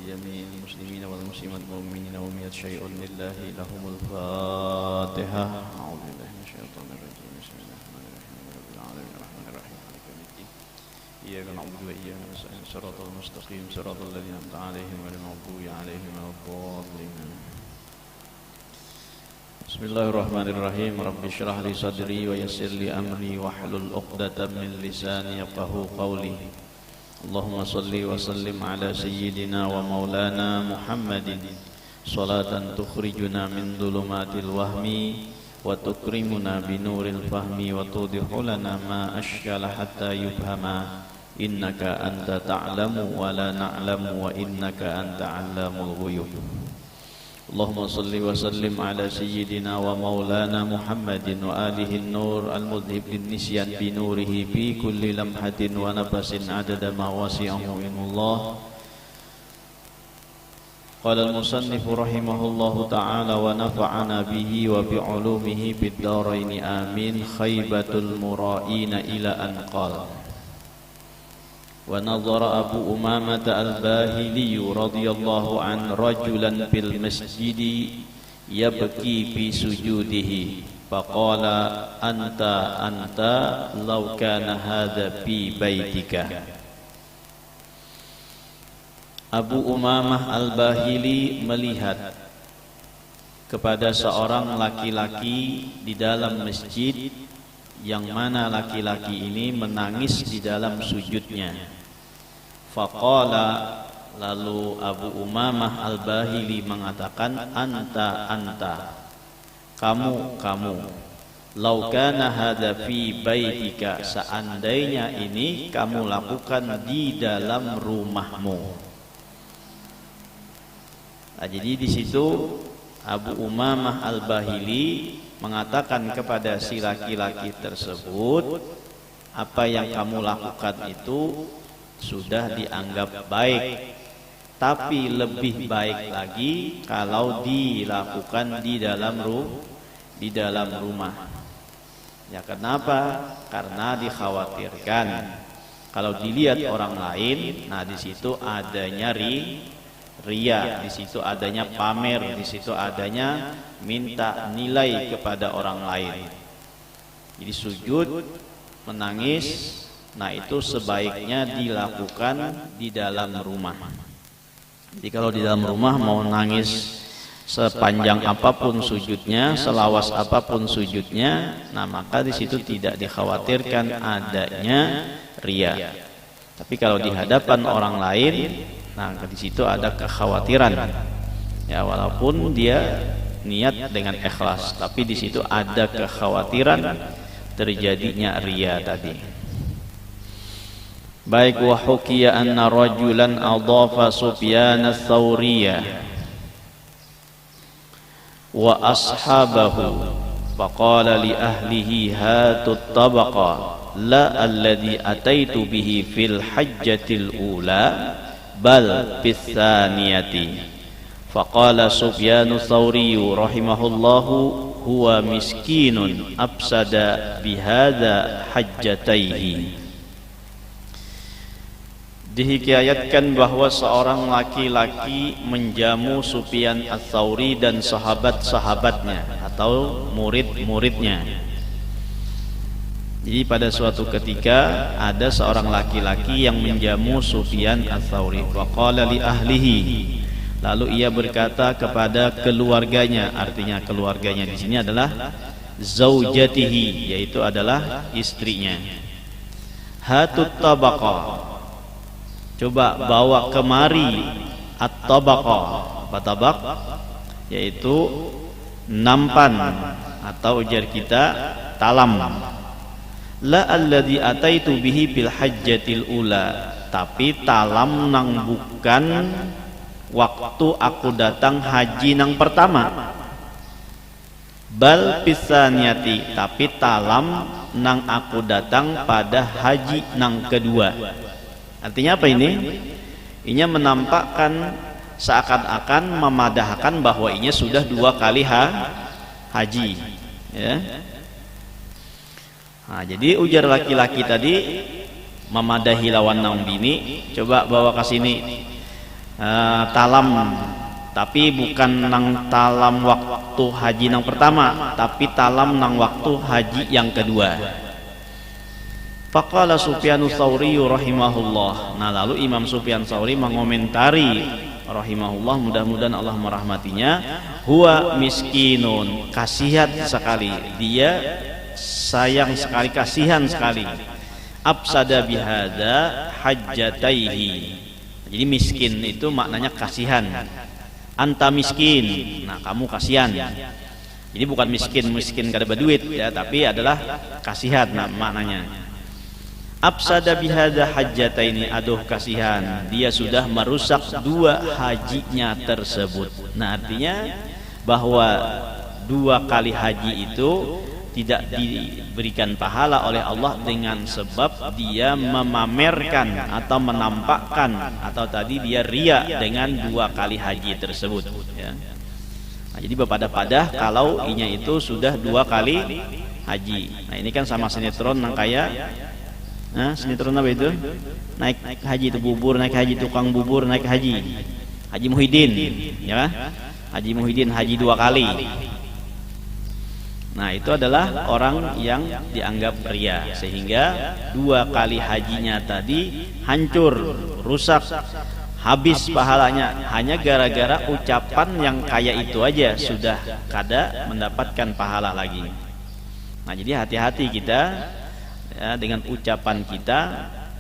جميع المسلمين والمسلمات والمؤمنين والمؤمنات شيء لله لهم الفاتحة. أعوذ بالله من الشيطان الرجيم. بسم الله الرحمن الرحيم. رب العالمين الرحمن الرحيم مالك يوم الدين. إياك نعبد وإياك نستعين صراط المستقيم صراط الذين أنعمت عليهم غير المغضوب عليهم ولا الضالين. بسم الله الرحمن الرحيم. رب اشرح لي صدري ويسر لي أمري واحلل عقدة من لساني يفقهوا قولي. اللهم صل وسلم على سيدنا ومولانا محمد صلاة تخرجنا من ظلمات الوهم وتكرمنا بنور الفهم وتوضح لنا ما أشكل حتى يفهم إنك أنت تعلم ولا نعلم وإنك أنت علام الغيوب. اللهم صل وسلم على سيدنا ومولانا محمد وآله النور المذهب للنسيان بنوره في كل لمحة ونفس عدد ما وسعه علم الله. قال المصنف رحمه الله تعالى ونفعنا به وبعلومه في الدارين آمين. خيبة المرائين إلى أن قال ونظر أبو أمامة الباهلي رضي الله عنه رجلا في المسجد يبكي في سجوده فقال أنت لو كان هذا في بيتك. Abu Umamah al-Bahili melihat kepada seorang laki-laki di dalam masjid yang mana laki-laki ini menangis di dalam sujudnya. Faqala, lalu Abu Umamah al-Bahili mengatakan anta kamu lau kana hadza fi baitika, seandainya ini kamu lakukan di dalam rumahmu. Nah, jadi di situ Abu Umamah al-Bahili mengatakan kepada si laki-laki tersebut, apa yang kamu lakukan itu sudah dianggap baik, tapi lebih baik lagi kalau dilakukan di dalam rumah. Ya, kenapa? Karena dikhawatirkan kalau dilihat orang lain, nah di situ adanya ria, di situ adanya pamer, di situ adanya minta nilai kepada orang lain. Jadi sujud, menangis, nah itu sebaiknya dilakukan di dalam rumah. Jadi kalau di dalam rumah mau nangis sepanjang apapun sujudnya, selawas apapun sujudnya, nah maka di situ tidak dikhawatirkan adanya ria. Tapi kalau di hadapan orang lain, nah di situ ada kekhawatiran. Ya, walaupun dia niat dengan ikhlas, tapi di situ ada kekhawatiran terjadinya ria tadi. Baik, wa hukiya anna rajulan adhafa Sufyan ats-Tsauriyah wa ashabahu faqala li ahlihi hatu at-tabaqa la alladhi ataitu bihi fil hajjatil ula bal fis tsaniyati. Faqala Sufyan ats-Tsauri rahimahullahu huwa miskinun afsada bihadza hajjataihi. Dihikayatkan bahwa seorang laki-laki menjamu Sufyan ats-Tsauri dan sahabat-sahabatnya atau murid-muridnya. Jadi pada suatu ketika ada seorang laki-laki yang menjamu Sufyan ats-Tsauri. Faqala li ahlihi, lalu ia berkata kepada keluarganya, artinya keluarganya di sini adalah zaujatihi, yaitu adalah istrinya. Hatut tabaqa, coba bawa kemari at-tabaqa. Apa tabaq? Yaitu nampan atau ujar kita talam. La alladhi ataitu bihi bil hajjatil ula, tapi talam nang bukan waktu aku datang haji nang pertama. Bal pisaniyati, tapi talam nang aku datang pada haji nang kedua. Artinya apa ini? Ini menampakkan seakan-akan memadahkan bahwa ini sudah 2 kali haji, ya. Nah, jadi ujar laki-laki tadi, memadahi lawan naung bini. Coba bawa ke sini talam, tapi bukan nang talam waktu haji nang pertama, tapi talam nang waktu haji yang kedua. Faqala Sufyanus Tsauri rahimahullah. Nah, lalu Imam Sufyan Tsauri mengomentari rahimahullah, mudah-mudahan Allah merahmatinya, huwa miskinun, kasihan sekali, dia sayang sekali, kasihan sekali, absada bihada hajjataihi. Jadi miskin itu maknanya kasihan. Anta miskin, nah kamu kasihan. Jadi bukan miskin kada berduit ya, tapi adalah kasihan nah, maknanya. Absada bihada hajjataini, aduh kasihan, dia sudah merusak dua hajinya tersebut. Nah, artinya bahwa dua kali haji itu tidak diberikan pahala oleh Allah dengan sebab dia memamerkan atau menampakkan atau tadi dia ria dengan dua kali haji tersebut ya. Nah, jadi berpada-pada kalau inya itu sudah dua kali haji. Nah, ini kan sama sinetron yang kayak sinetron apa itu? Naik haji itu bubur, naik haji tukang bubur, naik haji. Haji Muhyiddin, ya. Haji Muhyiddin haji dua kali. Nah, itu adalah orang yang dianggap ria, sehingga dua kali hajinya tadi hancur, rusak, habis pahalanya hanya gara-gara ucapan yang kayak itu aja sudah kada mendapatkan pahala lagi. Nah, jadi hati-hati kita ya, dengan ucapan kita,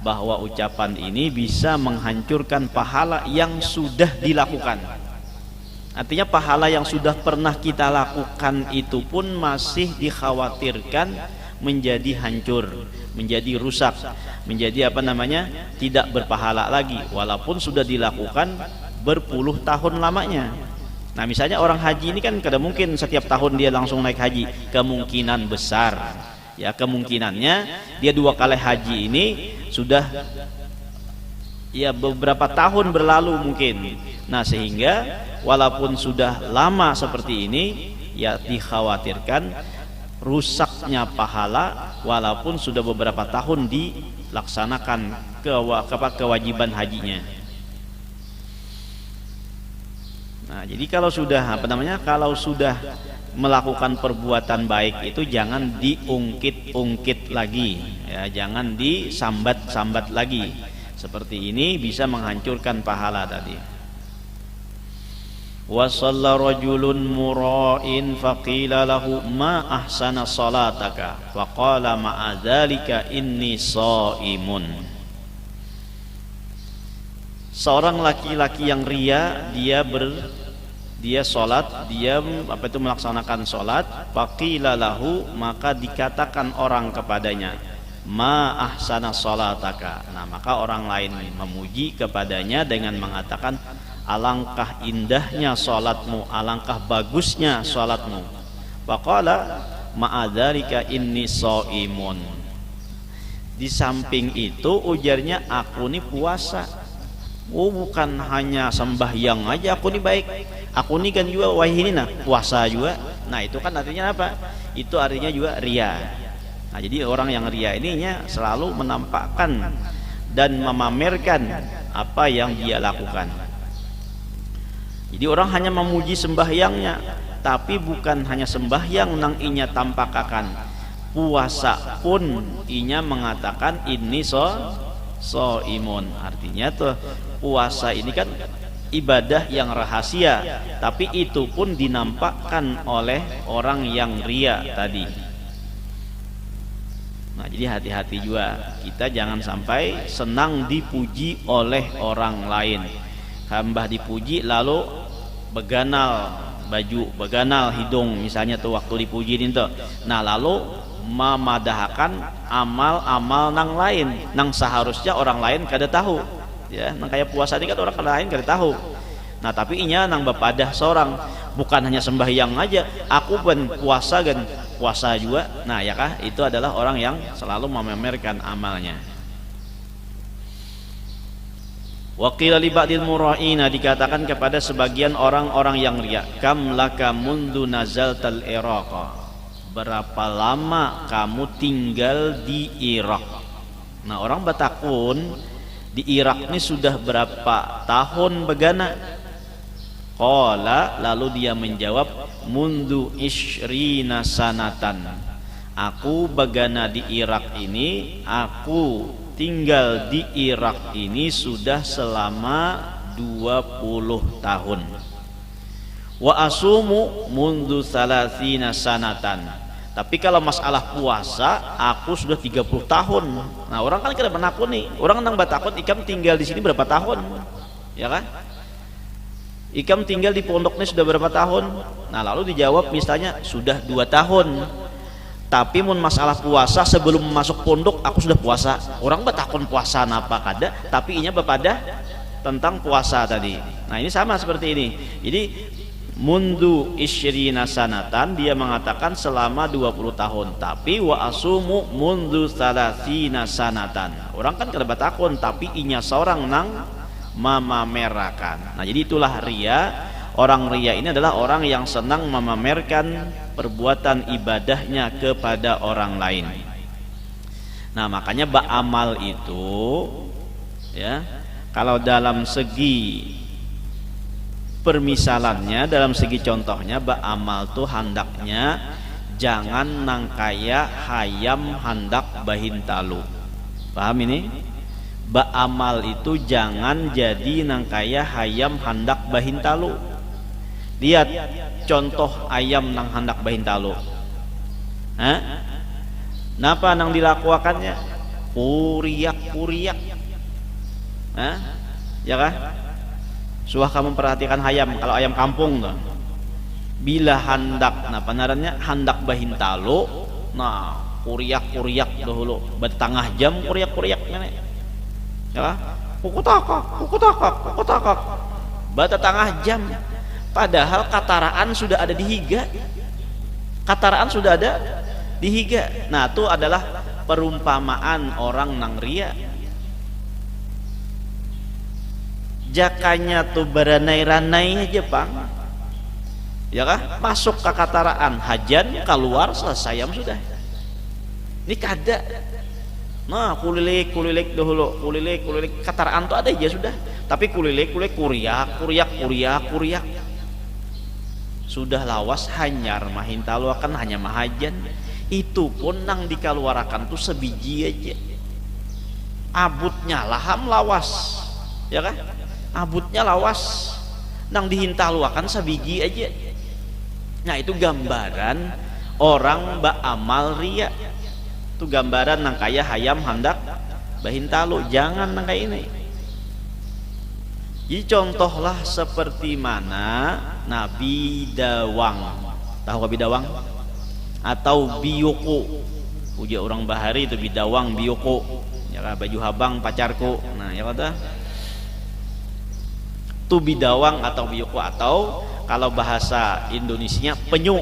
bahwa ucapan ini bisa menghancurkan pahala yang sudah dilakukan. Artinya pahala yang sudah pernah kita lakukan itu pun masih dikhawatirkan menjadi hancur, menjadi rusak, menjadi tidak berpahala lagi walaupun sudah dilakukan berpuluh tahun lamanya. Nah, misalnya orang haji ini kan kada mungkin setiap tahun dia langsung naik haji, kemungkinan besar ya, kemungkinannya dia dua kali haji ini sudah ya beberapa tahun berlalu mungkin. Nah, sehingga walaupun sudah lama seperti ini ya dikhawatirkan rusaknya pahala walaupun sudah beberapa tahun dilaksanakan kewajiban hajinya. Nah, jadi kalau sudah kalau sudah melakukan perbuatan baik itu jangan diungkit-ungkit lagi ya, jangan disambat-sambat lagi. Seperti ini bisa menghancurkan pahala tadi. Wa shalla rajulun mura'in faqila lahu ma ahsana salataka faqala ma'a dzalika inni shaimun. Seorang laki-laki yang ria, dia salat, dia melaksanakan salat, faqila lahu, maka dikatakan orang kepadanya, ma ahsana salataka. Nah, maka orang lain memuji kepadanya dengan mengatakan, alangkah indahnya salatmu, alangkah bagusnya salatmu. Faqala ma'adzalika inni shaimun. Di samping itu ujarnya, aku ini puasa. Oh, bukan hanya sembahyang aja aku ini baik, aku ini kan juga puasa juga. Nah, itu kan artinya apa? Itu artinya juga ria. Nah, jadi orang yang ria ininya selalu menampakkan dan memamerkan apa yang dia lakukan. Jadi orang hanya memuji sembahyangnya, tapi bukan hanya sembahyang nang inya tampakakan, puasa pun inya mengatakan ini imun. Artinya tuh puasa ini kan ibadah yang rahasia, tapi itu pun dinampakkan oleh orang yang ria tadi. Nah, jadi hati-hati juga, kita jangan sampai senang dipuji oleh orang lain. Hambah dipuji lalu beganal baju, beganal hidung misalnya tuh waktu dipuji itu. Nah, lalu memadahkan amal-amal nang lain, nang seharusnya orang lain kada tahu. Ya, nang kayak puasa ini kan orang lain kada tahu. Nah, tapi inya nang bepadah seorang, bukan hanya sembahyang aja, aku pun puasa kan puasa juga. Nah, ya kah, itu adalah orang yang selalu memamerkan amalnya. Waqila li ba'dil mura'ina, dikatakan kepada sebagian orang-orang yang riya, kam laka mundu nazaltal Iraqa, berapa lama kamu tinggal di Irak? Nah orang batakun di Irak ini sudah berapa tahun begana? Qala, lalu dia menjawab, mundu ishrina sanatan. Aku bagana di Irak ini, aku tinggal di Irak ini sudah selama 20 tahun. Wa asumu mundu salasina sanatan. Tapi kalau masalah puasa, aku sudah 30 tahun. Nah orang kan kira menakun nih, orang nang batakun ikam tinggal di sini berapa tahun, ya kan? Ikam tinggal di pondoknya sudah berapa tahun? Nah lalu dijawab misalnya sudah 2 tahun. Tapi mun masalah puasa sebelum masuk pondok aku sudah puasa. Orang batakun puasa napa kada, tapi inya bepada tentang puasa tadi. Nah ini sama seperti ini. Jadi mundu isyrina sanatan, dia mengatakan selama 20 tahun. Tapi wa asumu mundu salasina sanatan. Orang kan kada batakun, tapi inya seorang nang memamerakan. Nah jadi itulah ria. Orang ria ini adalah orang yang senang memamerkan perbuatan ibadahnya kepada orang lain. Nah makanya ba'amal itu ya, kalau dalam segi permisalannya, dalam segi contohnya, ba'amal tuh hendaknya jangan nangkaya hayam hendak bahintalu. Paham ini? Ba'amal itu jangan jadi nangkaya hayam hendak bahintalu. Lihat contoh ayam nang hendak bahintalu. Napa nang dilakukannya? Kuriak-kuriak. Ya kan? Suah kamu perhatikan ayam, kalau ayam kampung tuh. Bila hendak, nah panarannya hendak bahintalu, nah kuriak-kuriak dahulu, bertengah jam kuriak-kuriak nenek. Ya kan? Kukutakak. Bata tengah jam. Padahal kataraan sudah ada di higa. Kataraan sudah ada di higa. Nah itu adalah perumpamaan orang nang ria. Jakanya tuh beranai-ranai aja Bang, ya kah? Masuk ke kataraan, hajan keluar selesai sudah. Ini kada. Nah kulilik dahulu, kulilik kataraan tuh ada aja sudah. Tapi kulilik kuriak. Sudah lawas hanyar mahintalu akan hanya mahajan. Itu pun nang dikeluarkan tuh sebiji aja. Abutnya laham lawas, ya kan? Abutnya lawas, nang dihintalu akan sebiji aja. Nah itu gambaran orang ba'amal ria. Itu gambaran nang kaya hayam hendak bahintalu. Jangan nang kayak ini. Jadi contohlah seperti mana Nabi Dawang. Tahu Nabi Dawang? Atau Biyoko. Uja orang bahari itu Bidawang Biyoko. Ya baju habang pacarku. Nah, ya kata. Tu Bidawang atau Biyoko, atau kalau bahasa Indonesianya penyu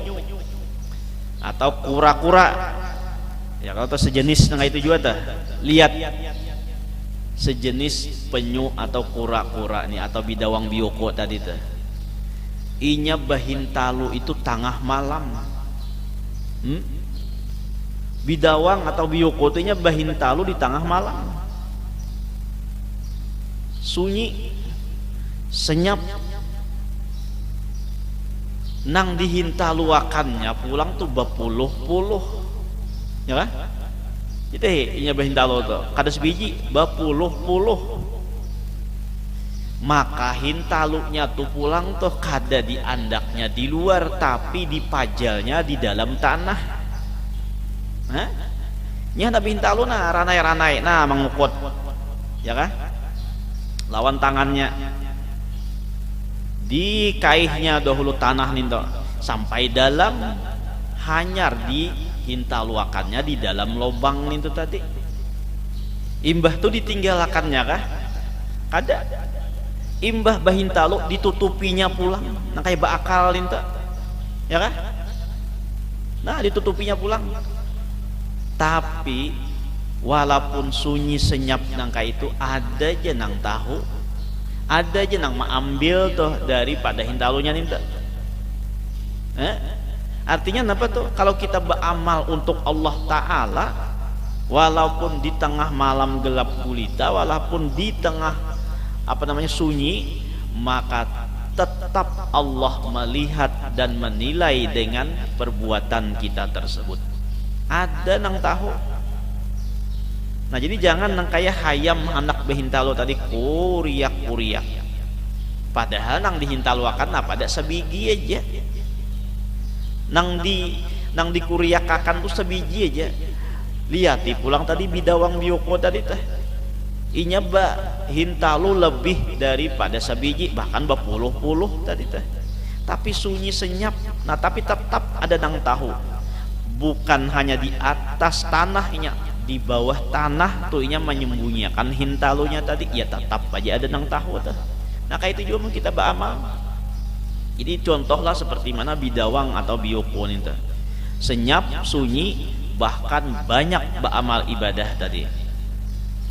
atau kura-kura. Ya kalau sejenis nang itu juga tah. Lihat sejenis penyu atau kura-kura nih, atau bidawang biyoko tadi tuh. Inya bahintalu itu tengah malam. Bidawang atau biyoko itu inya bahintalu di tengah malam. Sunyi, senyap. Nang dihintaluakannya pulang tuh bapuluh-puluh. Ya kan? Itu inya bahintalu tuh kada sebiji bapuluh-puluh. Maka hintalunya tuh pulang tuh kada di andaknya di luar, tapi dipajalnya di dalam tanah. Nya nabi hintalu nah ranai-ranai nah mengukut, ya kan? Lawan tangannya di kaihnya dahulu tanah nih sampai dalam, hanyar di hintaluakannya di dalam lubang itu tadi. Imbah tuh ditinggalkannya kah? Kada. Imbah bahintalu ditutupinya pulang. Nah kayak bakal itu, ya kah? Nah ditutupinya pulang. Tapi walaupun sunyi senyap nangka itu, ada aja nang tahu, ada aja nang mengambil tuh daripada hintalunya nih. Artinya apa tuh? Kalau kita beramal untuk Allah Ta'ala, walaupun di tengah malam gelap gulita, walaupun di tengah sunyi, maka tetap Allah melihat dan menilai dengan perbuatan kita tersebut. Ada nang tahu. Nah jadi jangan nang kayak hayam anak behintalo tadi kuriak. Padahal nang dihintaloakan pada sebiji aja. Nang dikuriakakan tuh sebiji aja. Lihat pulang tadi bidawang bioko tadi teh. Inya hintalo lebih daripada sebiji, bahkan berpuluh-puluh tadi teh. Tapi sunyi senyap. Nah tapi tetap ada nang tahu. Bukan hanya di atas tanah inya, di bawah tanah tuh inya menyembunyikan hintalonya tadi, ya tetap aja ada nang tahu teh. Nah kayak itu juga kita beramal. Jadi contohlah seperti mana bidawang atau bioko ini teh. Senyap, sunyi, bahkan banyak beramal ibadah tadi.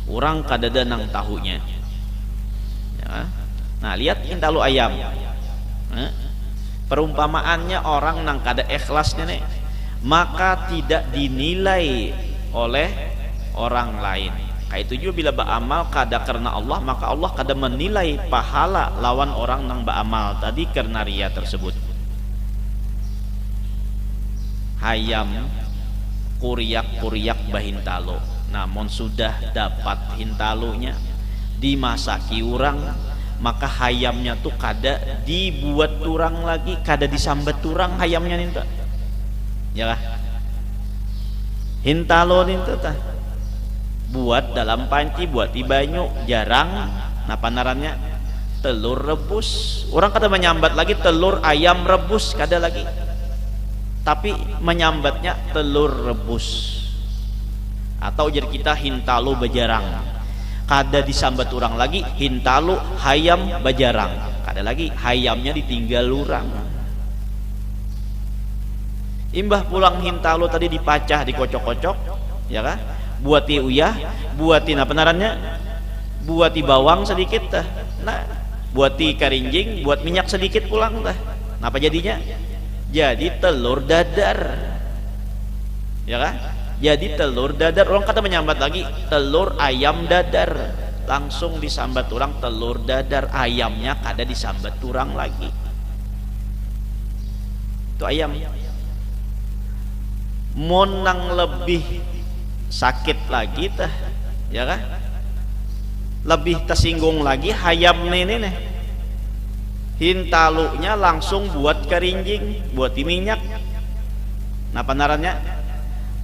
Orang kadada nang tahunya ya. Nah lihat hintalo ayam, perumpamaannya orang nang kada ikhlasnya nih, maka tidak dinilai oleh orang lain. Kayak itu juga bila beramal kada karena Allah, maka Allah kada menilai pahala lawan orang nang beramal tadi karena ria tersebut. Hayam kuriak bahintalo, namun sudah dapat hintalonya dimasaki urang, maka hayamnya tuh kada dibuat turang lagi, kada disambat turang hayamnya ninta ya kah? Hintalo ninta tah buat dalam panci, buat di banyu jarang. Nah panarannya telur rebus, orang kada menyambat lagi telur ayam rebus, kada lagi, tapi menyambatnya telur rebus. Atau jadi kita hintalo bajarang, kada disambat orang lagi hintalo hayam bajarang, kada lagi hayamnya ditinggal orang. Imbah pulang hintalo tadi dipacah, dikocok-kocok ya kan, buati uyah, buati penarannya, buati bawang sedikit tah, nah buati karinjing, buat minyak sedikit pulang tah. Apa jadinya? Jadi telur dadar ya kan. Jadi telur dadar, orang kata menyambat lagi telur ayam dadar, langsung disambat orang telur dadar, ayamnya kada disambat orang lagi. Itu ayam. Monang lebih sakit lagi tah ya kan, lebih tersinggung lagi hayam nih hintalunya langsung buat karinjing, buat minyak. Nah panarannya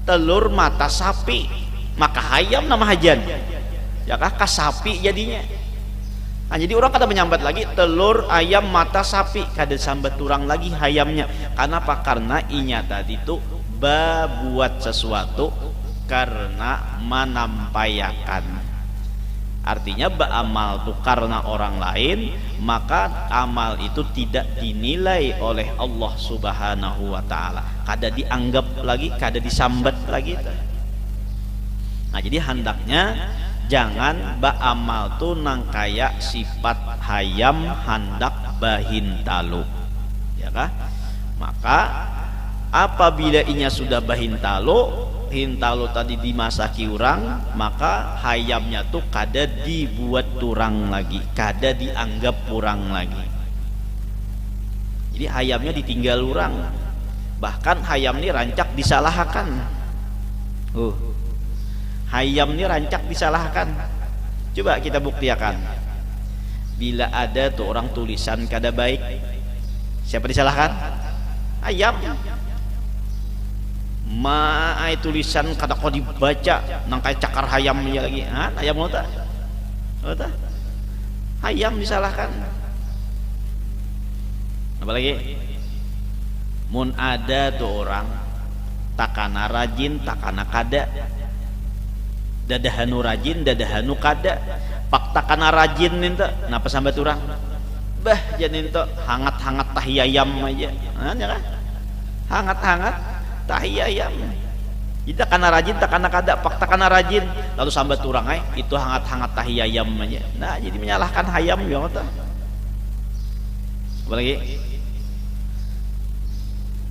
telur mata sapi, maka hayam nama hajan ya kah, kasapi jadinya. Nah jadi orang kata menyambat lagi telur ayam mata sapi, kada sambat turang lagi hayamnya. Kenapa? Karena inya tadi tuh buat sesuatu karena menampayakan. Artinya beramal tuh karena orang lain, maka amal itu tidak dinilai oleh Allah Subhanahu wa ta'ala, kada dianggap lagi, kada disambat lagi. Nah jadi hendaknya jangan beramal tuh nang kaya sifat hayam hendak bahintalo ya kah. Maka apabila inya sudah bahintalo, hintalo tadi dimasaki urang, maka hayamnya tuh kada dibuat turang lagi, kada dianggap kurang lagi. Jadi hayamnya ditinggal urang, bahkan hayam ini rancak disalahkan. Hayam ini rancak disalahkan. Coba kita buktikan. Bila ada tuh orang tulisan kada baik, siapa disalahkan? Hayam. Maai tulisan kada kau dibaca nang kayak cakar hayam aja lagi. Hayam mau tak? Hayam disalahkan. Apalagi mun ada tuh orang takana rajin, takana kada, dadahanu rajin, dadahanu kada, pak takana rajin ninta, napa sambat orang? Bah jadi ninta hangat-hangat tahiyayam aja, ya kan? Hangat-hangat tahiyayam. Kita karena rajin, tak karena kada, fakta karena rajin, lalu sambat turang itu hangat-hangat tahiyayam aja. Nah jadi menyalahkan hayam ya mata. Apalagi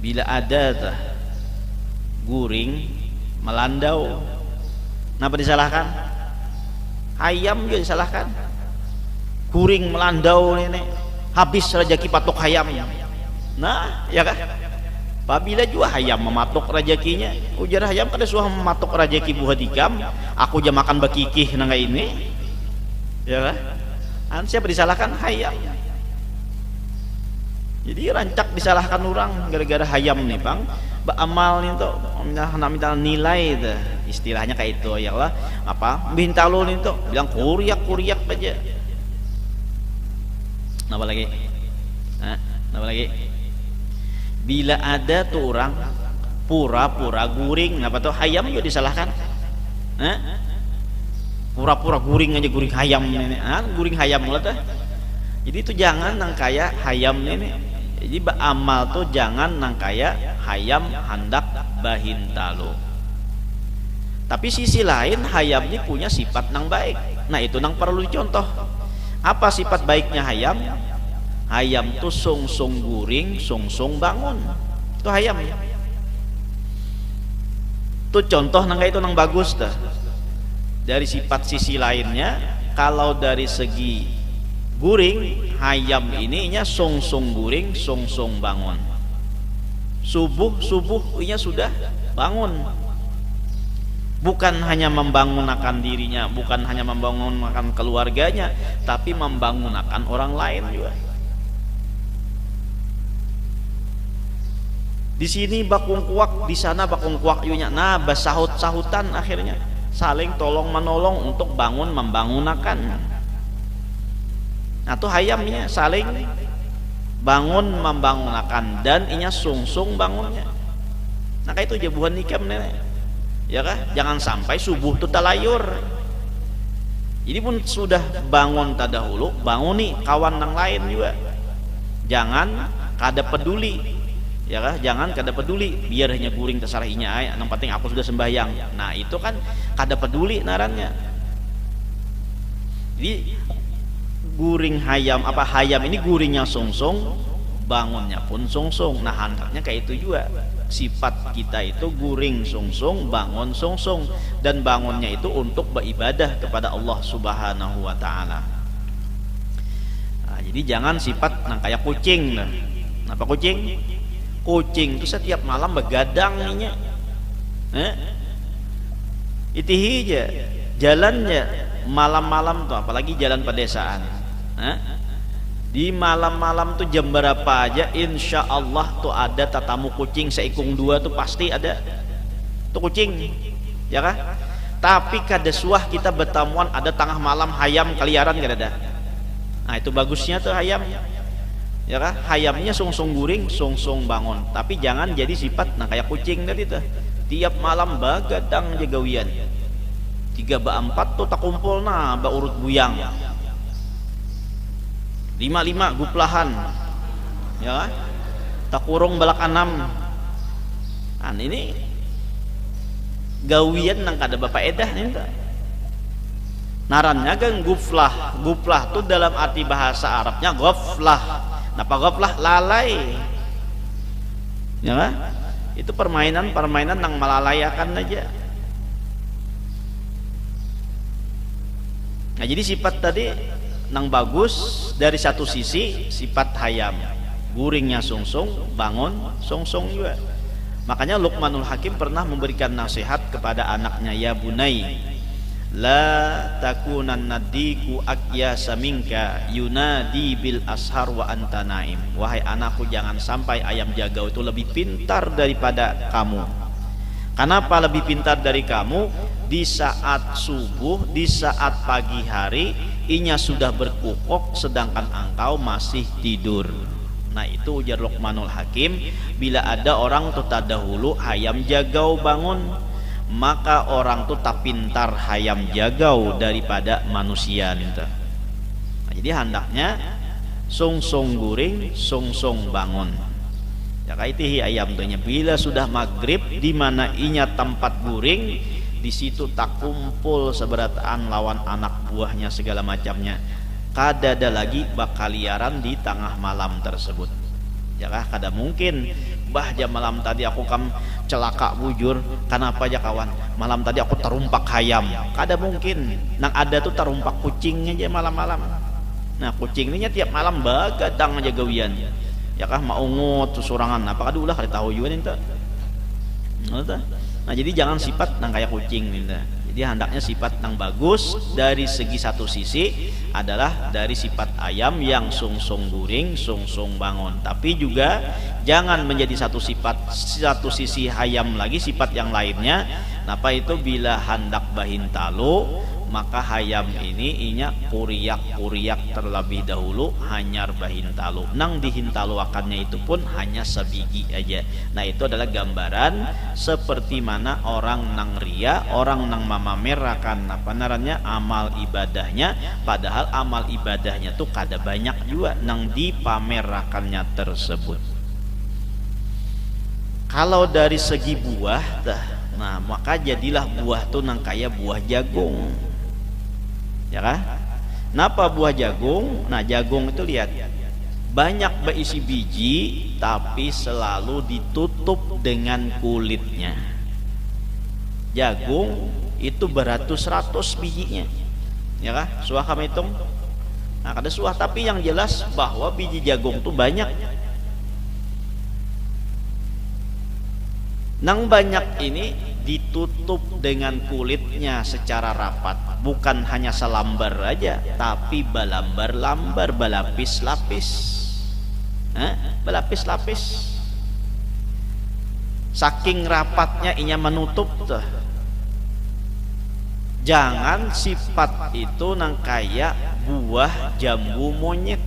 bila ada guring melandau, Kenapa disalahkan? Hayam juga disalahkan. Kuring melandau nenek, habis rezeki patok hayam. Nah, ya kan? Apabila juga hayam mematok rezekinya, ujar hayam kada suah mematok rezeki buah dikam, aku aja makan bakikih nangga ini. Ya kan? Siapa disalahkan? Hayam. Jadi rancak disalahkan orang gara-gara hayam nih bang. Amal nih tuh, minta nilai tuh, istilahnya kayak itu ya lah. Apa? Bintalo nih tuh, bilang kuriak aja. Apa lagi? Apa lagi? Bila ada tuh orang pura-pura guring, apa tuh hayam juga disalahkan? Pura-pura guring aja, guring hayam ini, guring hayam lah tuh. Jadi itu jangan nang kayak hayam ini. Jadi amal tuh jangan nang kayak hayam hendak bahintalo. Tapi sisi lain hayam ini punya sifat nang baik. Nah itu nang perlu dicontoh. Apa sifat baiknya hayam? Hayam tuh sung guring, sung bangun. Itu hayam. Tuh contoh nang itu nang bagus dah. Dari sifat sisi lainnya, kalau dari segi guring, hayam ininya sung guring, sung bangun. Subuh nya sudah bangun. Bukan hanya membangunkan dirinya, bukan hanya membangunkan keluarganya, tapi membangunkan orang lain juga. Di sini bakung kuak, di sana bakung kuak yunya. Nah, bersahut-sahutan akhirnya, saling tolong menolong untuk bangun membangunkan. Nah, itu hayamnya saling bangun membangunkan dan inya sung bangunnya. Nah, kayak itu jabuhan nikam nenek. Ya kah? Jangan sampai subuh itu talayur. Ini pun sudah bangun tadahulu, bangun nih kawan yang lain juga. Jangan kada peduli. Ya kah? Jangan kada peduli, biar hanya guring terserah inya yang penting aku sudah sembahyang. Nah, itu kan kada peduli narannya. Jadi guring hayam, apa hayam ini guringnya sung, bangunnya pun sung. Nah, hendaknya kayak itu juga. Sifat kita itu guring sung, bangun sung, dan bangunnya itu untuk beribadah kepada Allah Subhanahu wa taala. Nah, jadi jangan sifat nang kayak kucing. Apa kucing? Kucing itu setiap malam begadang nya. Itihi aja jalannya malam-malam tuh, apalagi jalan pedesaan. Di malam-malam tuh jam berapa aja, insya Allah tuh ada tatamu kucing seikung dua tuh pasti ada. Tuh kucing, ya kah? Tapi kada suah kita bertamuan ada tengah malam hayam keliaran kada ada. Nah itu bagusnya tuh hayam. Ya kah? Hayamnya sung guring, sung bangun. Tapi jangan jadi sifat nah kayak kucing tadi tuh. Tiap malam bagadang jagawian. 3/4 tuh tak kumpul nah urut buyang. 5 guplahan. Ya kah? Tak kurung balak 6. Nah, ini gawian nang kada bapak edah nih tuh. Narannya kan guflah. Guflah tuh dalam arti bahasa Arabnya ghaflah. Napa ghaflah? Lalai. Ya kan? Itu permainan nang melalayakan aja. Nah, jadi sifat tadi nang bagus dari satu sisi sifat hayam. Guringnya sung, bangun sung juga. Makanya Luqmanul Hakim pernah memberikan nasihat kepada anaknya, ya bunai la takunan nadiku akyasa minka yunadi bil ashar wa anta naim. Wahai anakku, jangan sampai ayam jagau itu lebih pintar daripada kamu. Kenapa lebih pintar dari kamu? Di saat subuh, di saat pagi hari inya sudah berkukok sedangkan engkau masih tidur. Nah itu ujar Luqmanul Hakim, bila ada orang tuh tadahulu hayam jagau bangun, maka orang tuh tak pintar hayam jagau daripada manusia gitu. Nah, jadi hendaknya sung guring, sung bangun. Ya kaitihi ayam tuhnya. Bila sudah maghrib di mana inya tempat guring, di situ tak kumpul seberataan lawan anak buahnya segala macamnya. Kada ada lagi bakaliaran di tengah malam tersebut. Ya kah? Kada mungkin bah jam malam tadi aku celaka bujur. Kenapa aja kawan? Malam tadi aku terumpak hayam. Kada mungkin. Nang ada tuh terumpak kucing aja malam-malam. Nah kucing ini tiap malam bagadang aja gawian. Ya kah mau ngut susurangan. Apa kadulah kada tahu juga nih. Nah jadi jangan sifat nang kayak kucing nih. Jadi hendaknya sifat yang bagus dari segi satu sisi adalah dari sifat ayam yang sungsung guring, sungsung bangun. Tapi juga jangan menjadi satu sisi ayam lagi sifat yang lainnya. Napa itu bila hendak bahin talu maka hayam ini inya kuriak terlebih dahulu hanyar bahintalu. Nang dihintaluakannya itu pun hanya sebiji aja. Nah itu adalah gambaran seperti mana orang nang ria, orang nang memamerkan apa namanya amal ibadahnya, padahal amal ibadahnya tuh kada banyak juga nang dipamerakannya tersebut. Kalau dari segi buah, nah maka jadilah buah tuh nang kaya buah jagung. Ya kan? Napa buah jagung? Nah jagung itu lihat banyak berisi biji tapi selalu ditutup dengan kulitnya. Jagung itu beratus-ratus bijinya. Ya kan? Suah kami hitung. Nah kada suah, tapi yang jelas bahwa biji jagung itu banyak. Nang banyak ini ditutup dengan kulitnya secara rapat, bukan hanya selambar aja, tapi balambar-lambar, balapis-lapis, balapis-lapis. Saking rapatnya inya menutup tuh. Jangan sifat itu nang kaya buah jambu monyet.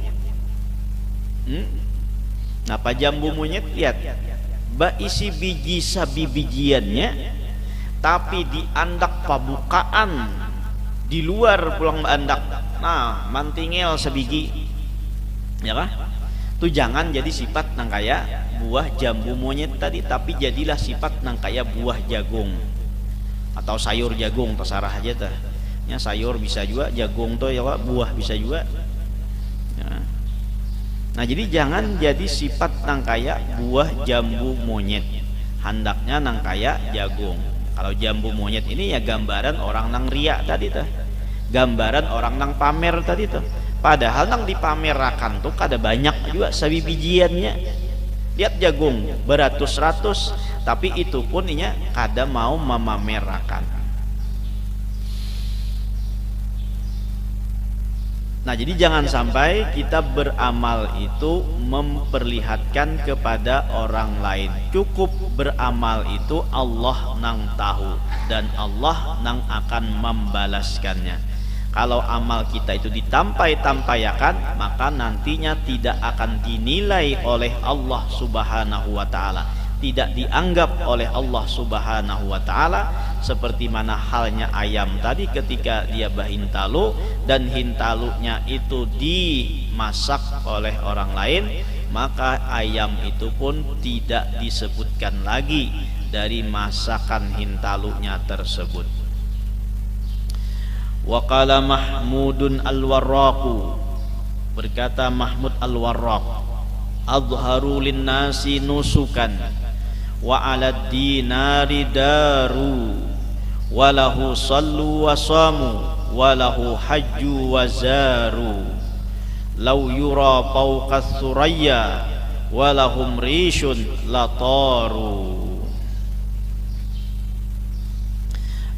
Napa jambu monyet? Lihat. Isi biji sabi bijiannya tapi di andak pabukaan di luar pulang andak, nah mantingel sebiji, ya kan? Tuh jangan jadi sifat nang kaya buah jambu monyet tadi, tapi jadilah sifat nang kaya buah jagung atau sayur jagung, terserah aja tah. Ya sayur bisa juga, jagung tuh ya buah bisa juga. Ya. Nah jadi jangan jadi sifat nang kaya buah jambu monyet, hendaknya nang kaya jagung. Kalau jambu monyet ini ya gambaran orang nang ria tadi tuh, gambaran orang nang pamer tadi tuh. Padahal nang dipamerakan tuh kada banyak juga sabi bijiannya. Lihat jagung beratus-ratus, tapi itu pun inya kada mau memamerakan. Nah jadi jangan sampai kita beramal itu memperlihatkan kepada orang lain. Cukup beramal itu Allah nang tahu dan Allah nang akan membalaskannya. Kalau amal kita itu ditampai-tampayakan, maka nantinya tidak akan dinilai oleh Allah Subhanahu wa ta'ala, tidak dianggap oleh Allah Subhanahu wa ta'ala. Seperti mana halnya ayam tadi ketika dia bahintalu dan hintalunya itu dimasak oleh orang lain, maka ayam itu pun tidak disebutkan lagi dari masakan hintalunya tersebut. Wa qala Mahmudun al-Warraqu, berkata Mahmud al-Warraq, adharu linnasi nusukan wa ala dinari daru walahu sallu wa samu walahu hajju wa zaru law yura fawqa thuraya walahum rishun lataru.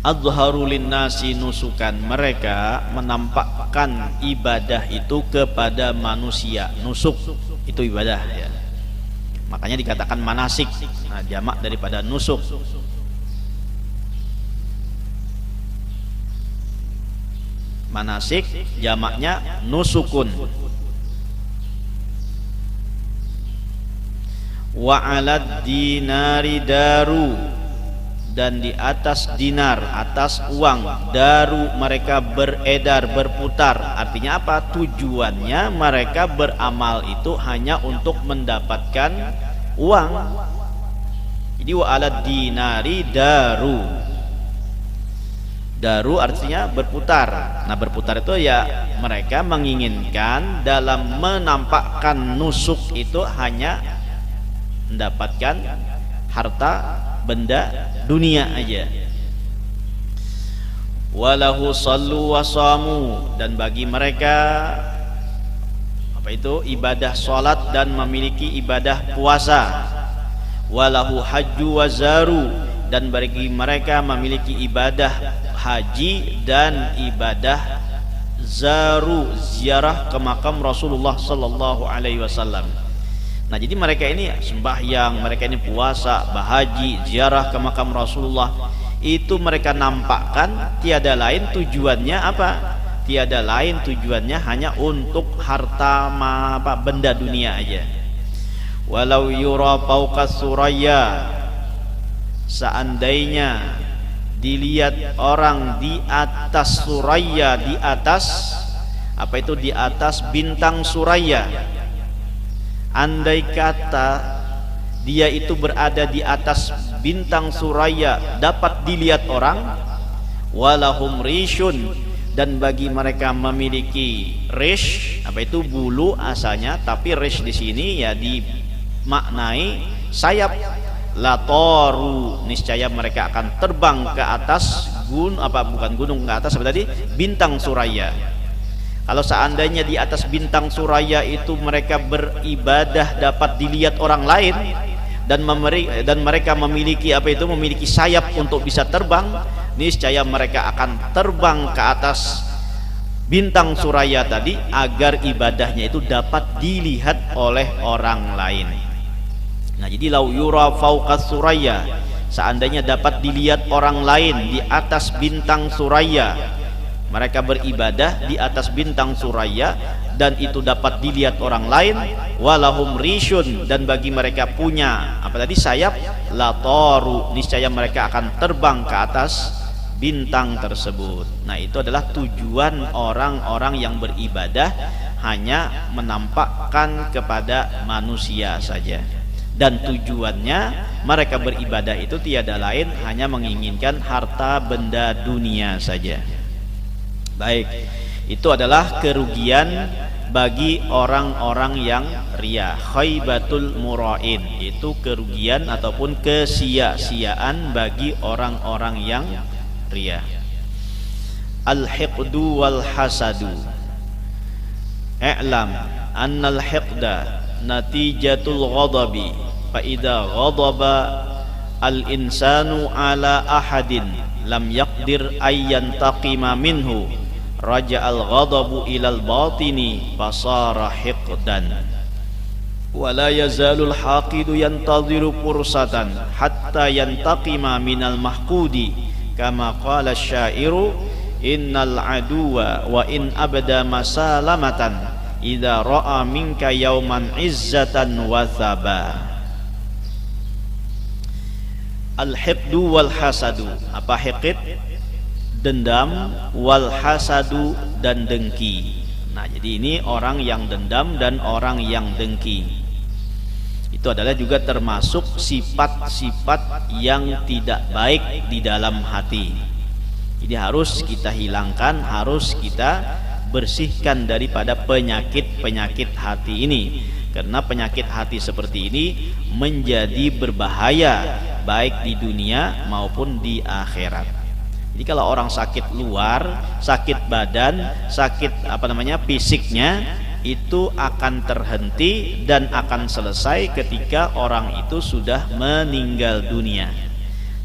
Adharu linnasi nusukan, mereka menampakkan ibadah itu kepada manusia. Nusuk itu ibadah ya, makanya dikatakan manasik. Nah jamak daripada nusuk. Manasik jamaknya nusukun. Wa alad dinari daru, dan di atas dinar, atas uang, daru mereka beredar, berputar. Artinya apa? Tujuannya mereka beramal itu hanya untuk mendapatkan uang. Jadi wa alad dinari daru. Daru artinya berputar. Nah berputar itu ya mereka menginginkan dalam menampakkan nusuk itu hanya mendapatkan harta benda dunia aja. Walahu sallu wasamu, dan bagi mereka apa itu ibadah salat dan memiliki ibadah puasa. Walahu hajju wazaru, dan bagi mereka memiliki ibadah haji dan ibadah zaru, ziarah ke makam Rasulullah sallallahu alaihi wasallam. Nah, jadi mereka ini sembahyang, mereka ini puasa, bahaji, ziarah ke makam Rasulullah, itu mereka nampakkan tiada lain tujuannya apa? Tiada lain tujuannya hanya untuk harta benda dunia aja. Walau yura fawqa suraya, seandainya dilihat orang di atas suraya, di atas apa itu, di atas bintang suraya. Andai kata dia itu berada di atas bintang suraya dapat dilihat orang, walahum rishun, dan bagi mereka memiliki rish, apa itu bulu asalnya, tapi rish di sini ya dimaknai sayap. Latoru, niscaya mereka akan terbang ke atas bukan gunung, ke atas apa tadi, bintang suraya. Kalau seandainya di atas bintang suraya itu mereka beribadah dapat dilihat orang lain, dan mereka memiliki apa itu, memiliki sayap untuk bisa terbang, niscaya mereka akan terbang ke atas bintang suraya tadi agar ibadahnya itu dapat dilihat oleh orang lain. Nah, jadi lau yura fawqa suraya, seandainya dapat dilihat orang lain di atas bintang suraya, mereka beribadah di atas bintang suraya dan itu dapat dilihat orang lain. Walahum rishun, dan bagi mereka punya apa tadi, sayap. Latoru, niscaya mereka akan terbang ke atas bintang tersebut. Nah, itu adalah tujuan orang-orang yang beribadah, hanya menampakkan kepada manusia saja. Dan tujuannya mereka beribadah itu tiada lain hanya menginginkan harta benda dunia saja. Baik, itu adalah kerugian bagi orang-orang yang riya. Khaibatul mura'in, itu kerugian ataupun kesia-siaan bagi orang-orang yang riya. Al-hiqdu wal hasadu. I'lam annal hiqda natijatul ghadabi, fa idza ghadaba al insanu ala ahadin lam yaqdir ayyan taqima minhu raja'al ghadabu ilal batini fasara hiqdan wa la yazalul haqidu yantadhiru fursatan hatta yantaqima minal mahqudi kama qala syairu innal aduwa wa in abada masalamatan idza ra'a minka yauman izzatan wa thaba. Al-hiqdu wal hasadu. Apa hiqid? Dendam, wal hasadu, dan dengki. Nah, jadi ini orang yang dendam dan orang yang dengki. Itu adalah juga termasuk sifat-sifat yang tidak baik di dalam hati. Jadi harus kita hilangkan, harus kita bersihkan daripada penyakit-penyakit hati ini. Karena penyakit hati seperti ini menjadi berbahaya baik di dunia maupun di akhirat. Jadi kalau orang sakit luar, sakit badan, sakit fisiknya, itu akan terhenti dan akan selesai ketika orang itu sudah meninggal dunia.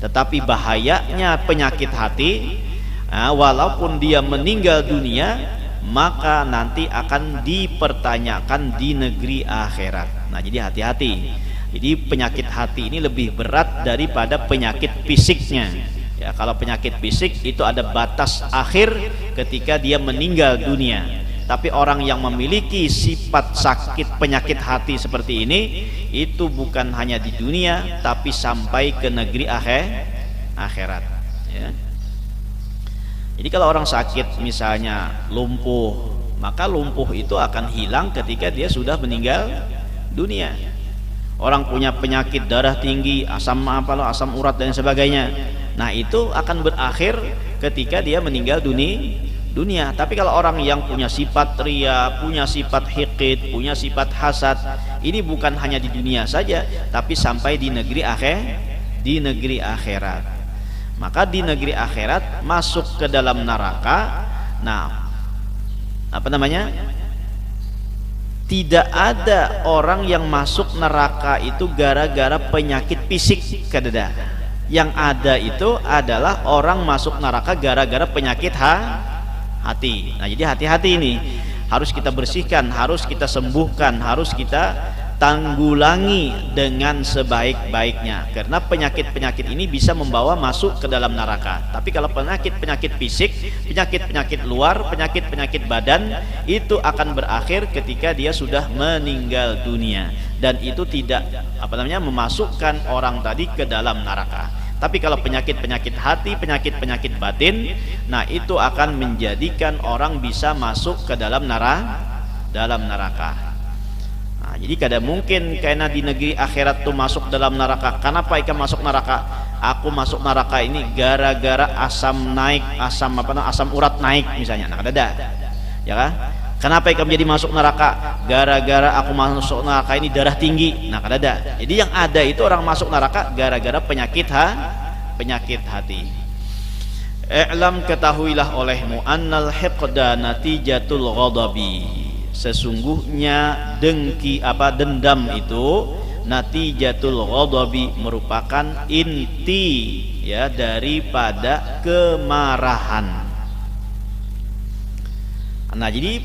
Tetapi bahayanya penyakit hati, walaupun dia meninggal dunia, maka nanti akan dipertanyakan di negeri akhirat. Nah, jadi hati-hati. Jadi penyakit hati ini lebih berat daripada penyakit fisiknya. Ya, kalau penyakit fisik itu ada batas akhir ketika dia meninggal dunia. Tapi orang yang memiliki sifat sakit penyakit hati seperti ini, itu bukan hanya di dunia, tapi sampai ke negeri akhirat. Ya. Jadi kalau orang sakit misalnya lumpuh, maka lumpuh itu akan hilang ketika dia sudah meninggal dunia. Orang punya penyakit darah tinggi, asam urat dan sebagainya, nah itu akan berakhir ketika dia meninggal dunia. Tapi kalau orang yang punya sifat riya, punya sifat hiqid, punya sifat hasad, ini bukan hanya di dunia saja, tapi sampai di negeri di negeri akhirat. Maka di negeri akhirat masuk ke dalam neraka. Nah, apa namanya? Tidak ada orang yang masuk neraka itu gara-gara penyakit fisik, kadeda. Yang ada itu adalah orang masuk neraka gara-gara penyakit hati. Nah, jadi hati-hati ini harus kita bersihkan, harus kita sembuhkan, harus kita tanggulangi dengan sebaik-baiknya, karena penyakit-penyakit ini bisa membawa masuk ke dalam neraka. Tapi kalau penyakit-penyakit fisik, penyakit-penyakit luar, penyakit-penyakit badan, itu akan berakhir ketika dia sudah meninggal dunia, dan itu tidak memasukkan orang tadi ke dalam neraka. Tapi kalau penyakit-penyakit hati, penyakit-penyakit batin, nah itu akan menjadikan orang bisa masuk ke dalam neraka. Nah, jadi kada mungkin karena di negeri akhirat tuh masuk dalam neraka. Kenapa ikan masuk neraka? Aku masuk neraka ini gara-gara asam naik, asam urat naik misalnya. Nah, kada ada. Ya kan? Kenapa ikan menjadi masuk neraka? Gara-gara aku masuk neraka ini darah tinggi. Nah, kada ada. Jadi yang ada itu orang masuk neraka gara-gara penyakit hati. I'lam, ketahuilah olehmu, annal hiqda natijatul ghadabi. Sesungguhnya dendam itu natijatul ghadabi, merupakan inti ya daripada kemarahan. Nah, jadi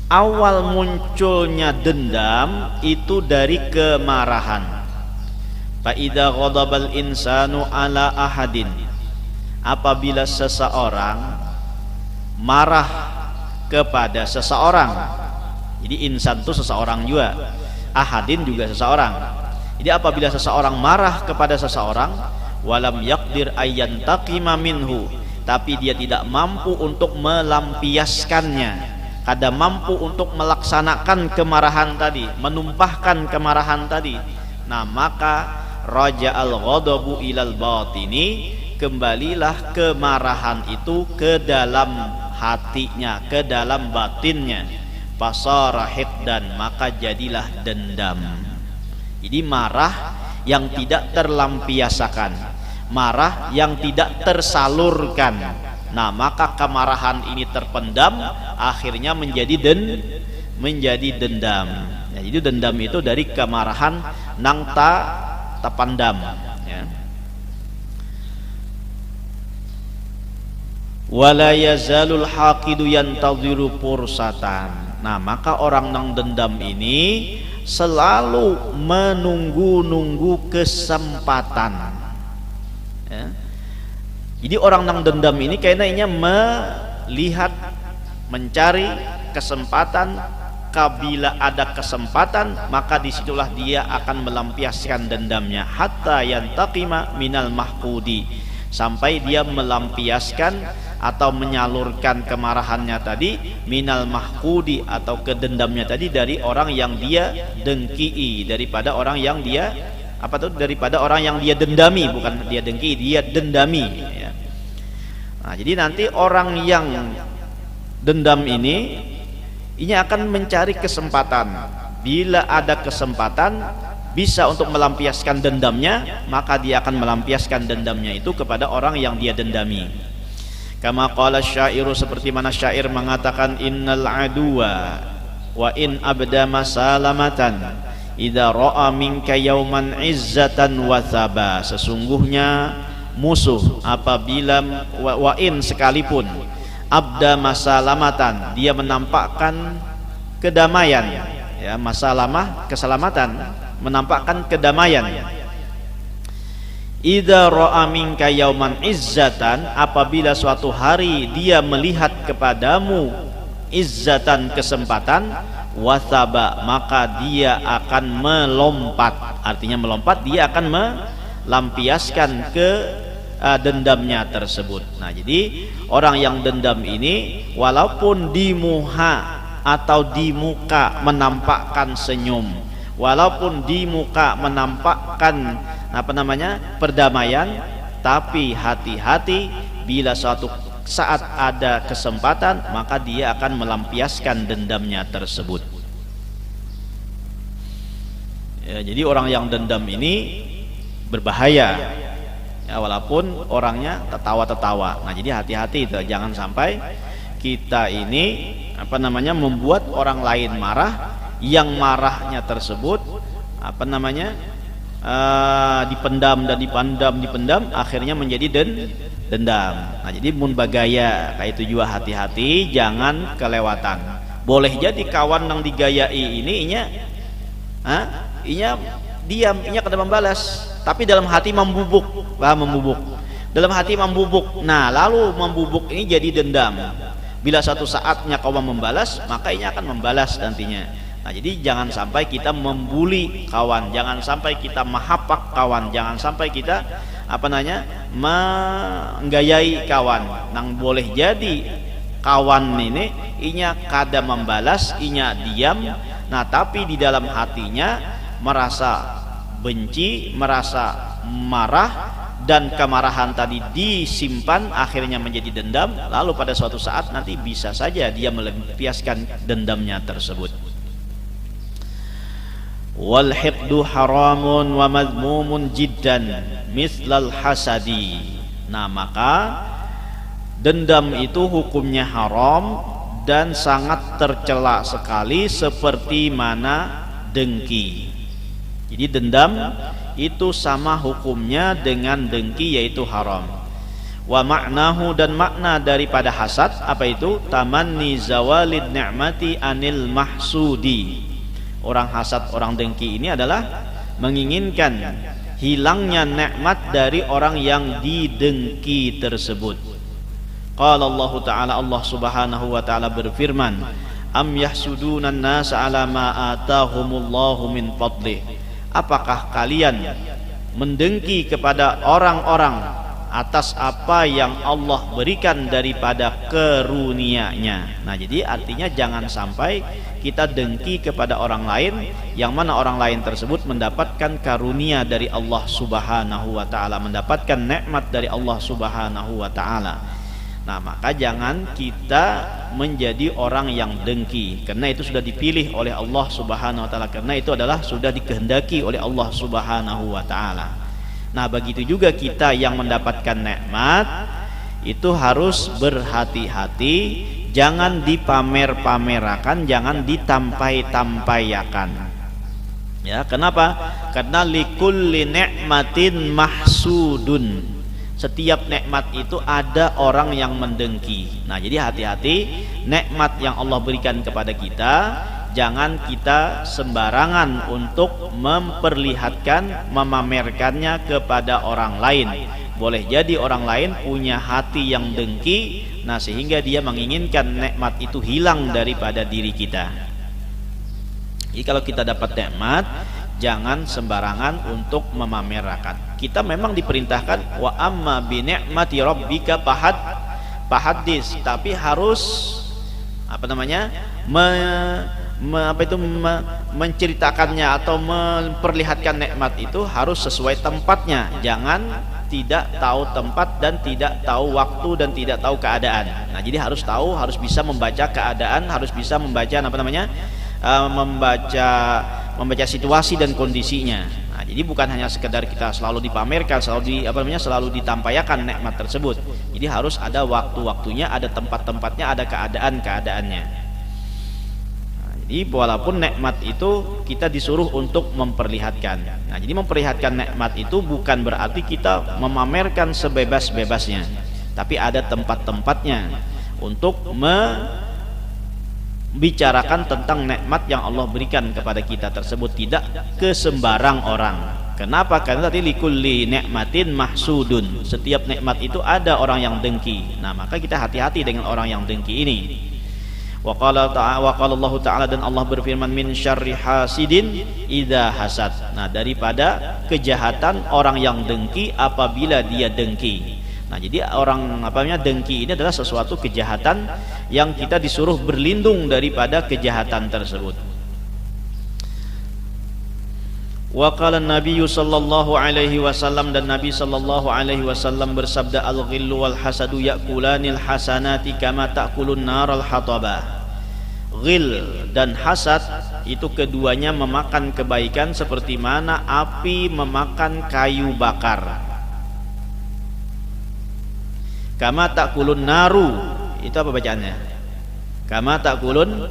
awal munculnya dendam itu dari kemarahan. Fa idza ghadabal insanu ala ahadin, apabila seseorang marah kepada seseorang. Jadi insan itu seseorang juga, ahadin juga seseorang. Jadi apabila seseorang marah kepada seseorang, walam yaqdir ayyantaqima minhu, tapi dia tidak mampu untuk melampiaskannya, kada mampu untuk melaksanakan kemarahan tadi, menumpahkan kemarahan tadi, nah maka raja'al ghadabu ilal batini, kembalilah kemarahan itu ke dalam hatinya, ke dalam batinnya. Fasara hiqdan, maka jadilah dendam. Jadi marah yang tidak terlampiaskan, marah yang tidak tersalurkan. Nah, maka kemarahan ini terpendam, akhirnya menjadi dendam. Ya, jadi dendam itu dari kemarahan nang tapandam, ya. Wala yazalul haqidu yantadhiru fursatan. Nah, maka orang nang dendam ini selalu menunggu-nunggu kesempatan, ya. Jadi orang nang dendam ini kayaknya melihat, mencari kesempatan. Kabila ada kesempatan, maka disitulah dia akan melampiaskan dendamnya, hatta yantaqima minal mahqudi, sampai dia melampiaskan atau menyalurkan kemarahannya tadi, minal mahqudi, atau kedendamnya tadi, dari orang yang dia dengki, daripada orang yang dia daripada orang yang dia dendami, bukan dia dengki, dia dendami, ya. Nah, jadi nanti orang yang dendam ini akan mencari kesempatan. Bila ada kesempatan bisa untuk melampiaskan dendamnya, maka dia akan melampiaskan dendamnya itu kepada orang yang dia dendami. Kama qala syairu, seperti mana syair mengatakan, innal aduwa wa in abda masalamatan idza ra'a minka yauman izzatan wa thaba. Sesungguhnya musuh apabila wa in sekalipun abda masalamatan, dia menampakkan kedamaian, ya, masalamah keselamatan, menampakkan kedamaian. Idza ra'a minka yauman izzatan, apabila suatu hari dia melihat kepadamu izzatan, kesempatan, wathaba, maka dia akan melompat. Artinya melompat, dia akan melampiaskan ke dendamnya tersebut. Nah, jadi orang yang dendam ini walaupun di muha atau di muka menampakkan senyum, walaupun di muka menampakkan perdamaian, tapi hati-hati, bila suatu saat ada kesempatan, maka dia akan melampiaskan dendamnya tersebut, ya. Jadi orang yang dendam ini berbahaya. Ya, walaupun orangnya tertawa-tertawa. Nah, jadi hati-hati itu, jangan sampai kita ini membuat orang lain marah, yang marahnya tersebut dipendam, akhirnya menjadi dendam. Nah, jadi mun bagaya kayak itu juga hati-hati, jangan kelewatan. Boleh jadi kawan yang digayai ini inya diam, inya kada membalas, tapi dalam hati membubuk, dalam hati membubuk. Nah, lalu membubuk ini jadi dendam. Bila suatu saatnya kawan membalas, maka inya akan membalas nantinya. Nah, jadi jangan sampai kita membuli kawan, jangan sampai kita mahapak kawan, jangan sampai kita menggayai kawan. Nang boleh jadi kawan ini inya kada membalas, inya diam. Nah, tapi di dalam hatinya merasa benci, merasa marah, dan kemarahan tadi disimpan akhirnya menjadi dendam. Lalu pada suatu saat nanti bisa saja dia melampiaskan dendamnya tersebut. Wal hiqdu haramun wa madmumun jiddan mislal hasadi. Nah, maka dendam itu hukumnya haram dan sangat tercela sekali, seperti mana dengki. Jadi dendam itu sama hukumnya dengan dengki, yaitu haram. Wa ma'nahu, dan makna daripada hasad apa itu? Tamanni zawalid ni'mati anil mahsudi. Orang hasad, orang dengki ini adalah menginginkan hilangnya nikmat dari orang yang didengki tersebut. Qala Allah Ta'ala, Allah Subhanahu wa Ta'ala berfirman, am yahsudunan nasa ala ma atahumullahu min fadlih. Apakah kalian mendengki kepada orang-orang atas apa yang Allah berikan daripada karunia-Nya? Nah, jadi artinya jangan sampai kita dengki kepada orang lain, yang mana orang lain tersebut mendapatkan karunia dari Allah Subhanahu wa Ta'ala, mendapatkan nikmat dari Allah Subhanahu wa Ta'ala. Nah, maka jangan kita menjadi orang yang dengki, karena itu sudah dipilih oleh Allah Subhanahu wa Ta'ala, karena itu adalah sudah dikehendaki oleh Allah Subhanahu wa Ta'ala. Nah, begitu juga kita yang mendapatkan nikmat itu harus berhati-hati, jangan dipamer-pamerakan, jangan ditampai-tampayakan. Ya, kenapa? Karena likulli ni'matin mahsudun. Setiap nikmat itu ada orang yang mendengki. Nah, jadi hati-hati, nikmat yang Allah berikan kepada kita jangan kita sembarangan untuk memperlihatkan, memamerkannya kepada orang lain. Boleh jadi orang lain punya hati yang dengki, nah sehingga dia menginginkan nikmat itu hilang daripada diri kita. Jadi kalau kita dapat nikmat, jangan sembarangan untuk memamerkan. Kita memang diperintahkan wa amma bi ni'mati rabbika fahaddits, tapi harus menceritakannya atau memperlihatkan nikmat itu harus sesuai tempatnya. Jangan tidak tahu tempat dan tidak tahu waktu dan tidak tahu keadaan. Nah, jadi harus tahu, harus bisa membaca keadaan, harus bisa membaca membaca situasi dan kondisinya. Nah, jadi bukan hanya sekedar kita selalu dipamerkan, selalu ditampaikan nikmat tersebut. Jadi harus ada waktu-waktunya, ada tempat-tempatnya, ada keadaan-keadaannya. Nah, jadi walaupun nikmat itu kita disuruh untuk memperlihatkan. Nah, jadi memperlihatkan nikmat itu bukan berarti kita memamerkan sebebas-bebasnya, tapi ada tempat-tempatnya untuk bicarakan tentang nikmat yang Allah berikan kepada kita tersebut, tidak ke sembarang orang. Kenapa? Karena tadi likulli nikmatin mahsudun. Setiap nikmat itu ada orang yang dengki. Nah, maka kita hati-hati dengan orang yang dengki ini. Wa qala Allah Ta'ala, dan Allah berfirman, min syarri hasidin idza hasad. Nah, daripada kejahatan orang yang dengki apabila dia dengki. Nah, jadi orang dengki ini adalah sesuatu kejahatan yang kita disuruh berlindung daripada kejahatan tersebut. Wa qala Nabi sallallahu alaihi wasallam, dan Nabi sallallahu alaihi wasallam bersabda, al-ghillu wal hasadu ya'kulanil hasanati kama ta'kulun naral hatabah. Ghil dan hasad itu keduanya memakan kebaikan seperti mana api memakan kayu bakar. Kama takulun naru, itu apa bacaannya? Kama takulun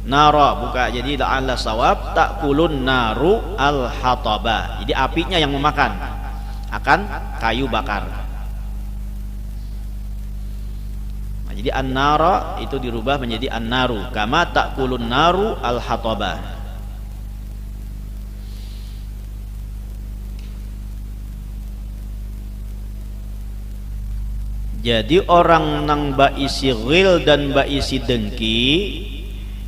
nara, buka jadi la'alla sawab, takulun naru al hataba. Jadi apinya yang memakan akan kayu bakar. Nah, jadi an-nara itu dirubah menjadi an-naru. Kama takulun naru al hataba. Jadi orang nang baisi ghil dan baisi dengki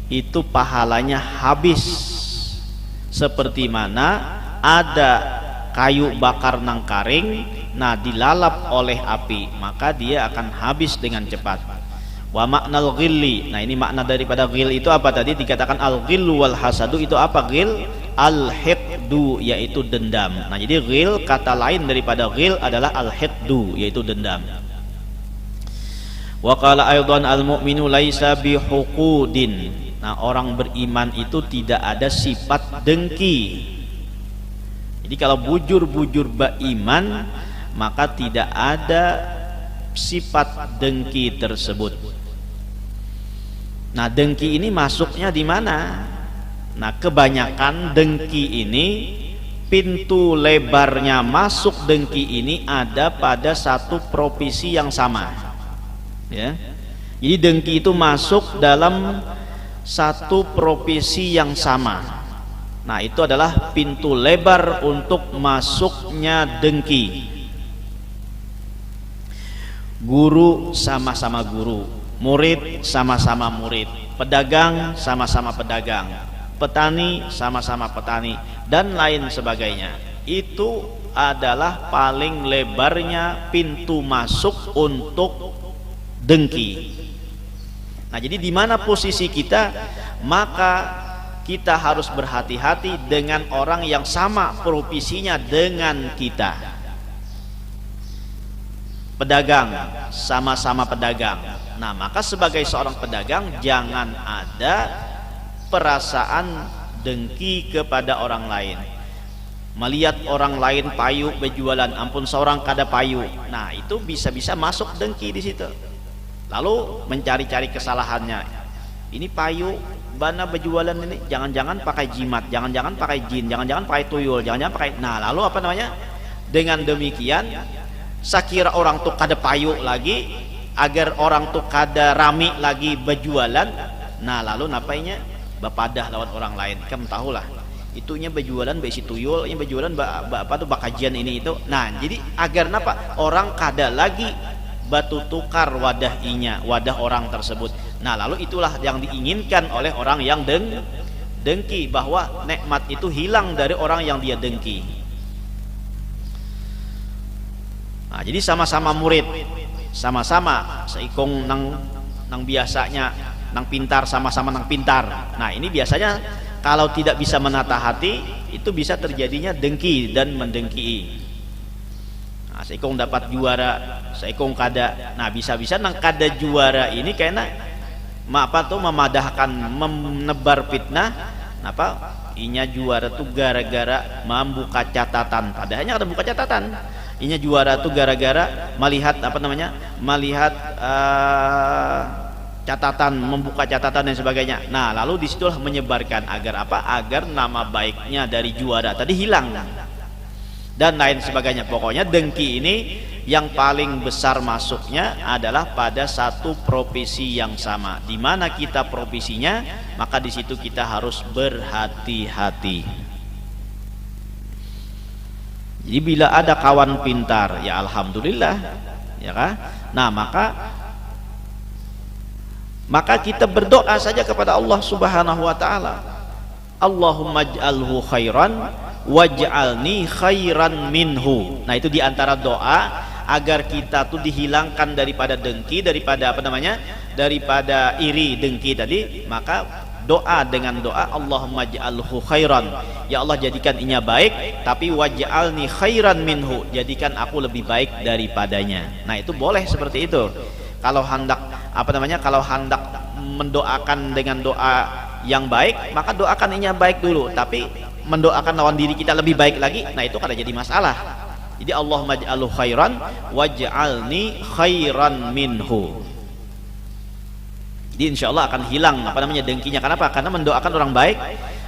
itu pahalanya habis, seperti mana ada kayu bakar nang karing, nah dilalap oleh api maka dia akan habis dengan cepat. Wa maknal ghilli, nah ini makna daripada ghil itu apa tadi dikatakan al ghillu wal hasadu, itu apa ghil? Al hiqdu, yaitu dendam. Nah jadi ghil kata lain daripada ghil adalah al hiqdu, yaitu dendam. Wa qala aidan al mu'minu laisa bihuqudin. Nah orang beriman itu tidak ada sifat dengki. Jadi kalau bujur-bujur beriman maka tidak ada sifat dengki tersebut. Nah dengki ini masuknya di mana? Nah kebanyakan dengki ini, pintu lebarnya masuk dengki ini ada pada satu profesi yang sama. Ya, jadi dengki itu masuk dalam satu profesi yang sama. Nah itu adalah pintu lebar untuk masuknya dengki. Guru sama-sama guru, murid sama-sama murid, pedagang sama-sama pedagang, petani sama-sama petani, dan lain sebagainya. Itu adalah paling lebarnya pintu masuk untuk dengki. Nah jadi di mana posisi kita, maka kita harus berhati-hati dengan orang yang sama profesinya dengan kita. Pedagang sama-sama pedagang, nah maka sebagai seorang pedagang jangan ada perasaan dengki kepada orang lain. Melihat orang lain payu berjualan, ampun seorang kada payu, nah itu bisa-bisa masuk dengki di situ. Lalu mencari-cari kesalahannya. Ini payu bana berjualan ini jangan-jangan pakai jimat, jangan-jangan pakai jin, jangan-jangan pakai tuyul, jangan-jangan pakai. Nah, lalu apa namanya? Dengan demikian sakira orang tuh kada payu lagi, agar orang tuh kada rami lagi berjualan. Nah, lalu napainya bapadah lawan orang lain. Kamu tahulah. Itunya berjualan besi tuyul, ini berjualan apa tuh bakajian ini itu. Nah, jadi agar napa? Orang kada lagi batu tukar wadah orang tersebut. Nah lalu itulah yang diinginkan oleh orang yang dengki, bahwa nikmat itu hilang dari orang yang dia dengki. Nah jadi sama-sama murid, sama-sama seikong nang biasanya nang pintar, sama-sama nang pintar. Nah ini biasanya kalau tidak bisa menata hati itu bisa terjadinya dengki dan mendengki. Nah, seikong dapat juara, seikong kada. Nah bisa-bisa nang kada juara ini karena memadahkan, menebar fitnah. Apa? Inya juara tuh gara-gara membuka catatan. Padahalnya ada buka catatan. Inya juara tuh gara-gara melihat apa namanya? Melihat catatan, membuka catatan dan sebagainya. Nah lalu disitulah menyebarkan agar apa? Agar nama baiknya dari juara tadi hilang dan lain sebagainya. Pokoknya dengki ini yang paling besar masuknya adalah pada satu profesi yang sama. Di mana kita profesinya, maka di situ kita harus berhati-hati. Jadi bila ada kawan pintar, ya alhamdulillah, ya kan? Nah maka kita berdoa saja kepada Allah Subhanahu wa taala. Allahumma ij'alhu khairan waj'alni khairan minhu. Nah itu diantara doa agar kita tuh dihilangkan daripada dengki, daripada apa namanya, daripada iri dengki tadi. Maka doa dengan doa Allahumma ij'alhu khairan, ya Allah jadikan inya baik, tapi waj'alni khairan minhu, jadikan aku lebih baik daripadanya. Nah itu boleh seperti itu. Kalau hendak apa namanya, kalau hendak mendoakan dengan doa yang baik, maka doakan yang baik dulu. Tapi mendoakan lawan diri kita lebih baik lagi, nah itu kada jadi masalah. Jadi Allahumma ij'alhu khairan waj'alni khairan minhu. Jadi insya Allah akan hilang dengkinya. Kenapa? Karena mendoakan orang baik,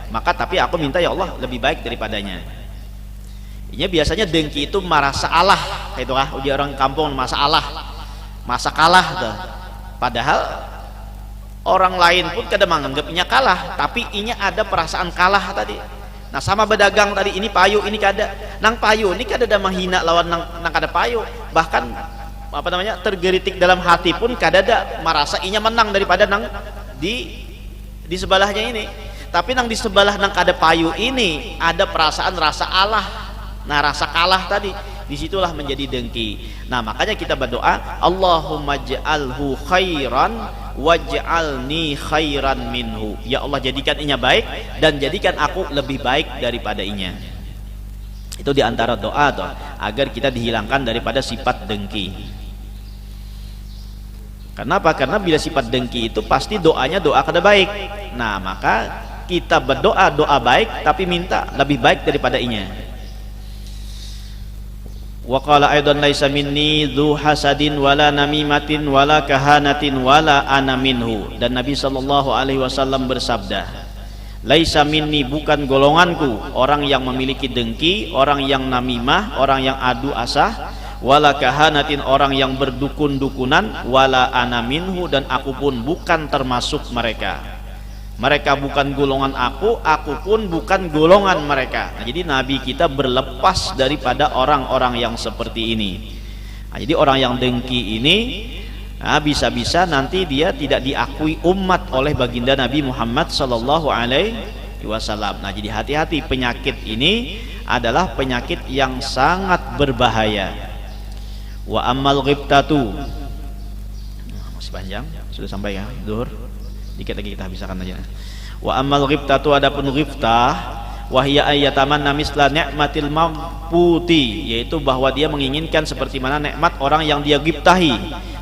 maka tapi aku minta ya Allah lebih baik daripadanya. Ini biasanya dengki itu merasa Allah, itu kah? Uji orang kampung masa Allah, masa kalah tuh. Padahal orang lain pun kadang menganggapnya kalah, tapi ini ada perasaan kalah tadi. Nah sama berdagang tadi, ini payu ini kada, nang payu ini kada ada menghina lawan nang kada payu, bahkan tergelitik dalam hati pun kada ada merasa inya menang daripada nang di sebelahnya ini. Tapi nang di sebelah nang kada payu ini ada perasaan rasa Allah. Nah rasa kalah tadi disitulah menjadi dengki. Nah makanya kita berdoa, Allahumma ja'alhu khairan waj'alni khairan minhu. Ya Allah jadikan inya baik dan jadikan aku lebih baik daripada inya. Itu diantara doa tuh, agar kita dihilangkan daripada sifat dengki. Kenapa? Karena bila sifat dengki itu pasti doanya doa kada baik. Nah maka kita berdoa doa baik tapi minta lebih baik daripada inya. Wa qala aidan laisa minni dzu hasadin wala namimatin wala kahanatin wala ana minhu. Dan Nabi sallallahu alaihi wasallam bersabda, laisa minni, bukan golonganku orang yang memiliki dengki, orang yang namimah, orang yang adu asah, wala kahanatin, orang yang berdukun-dukunan, wala ana minhu, dan aku pun bukan termasuk mereka. Mereka bukan golongan aku pun bukan golongan mereka. Nah, jadi Nabi kita berlepas daripada orang-orang yang seperti ini. Nah, jadi orang yang dengki ini bisa-bisa nanti dia tidak diakui umat oleh baginda Nabi Muhammad sallallahu alaihi wasallam. Nah, jadi hati-hati, penyakit ini adalah penyakit yang sangat berbahaya. Wa ammal ghibtatu, masih panjang, sudah sampai ya zuhur, dikit lagi kita habiskan aja. Wa ammal ghibtatu, adapun ghibtah, wahya ayatamanna misla ni'matil mamputi, yaitu bahwa dia menginginkan seperti mana nikmat orang yang dia ghibtahi,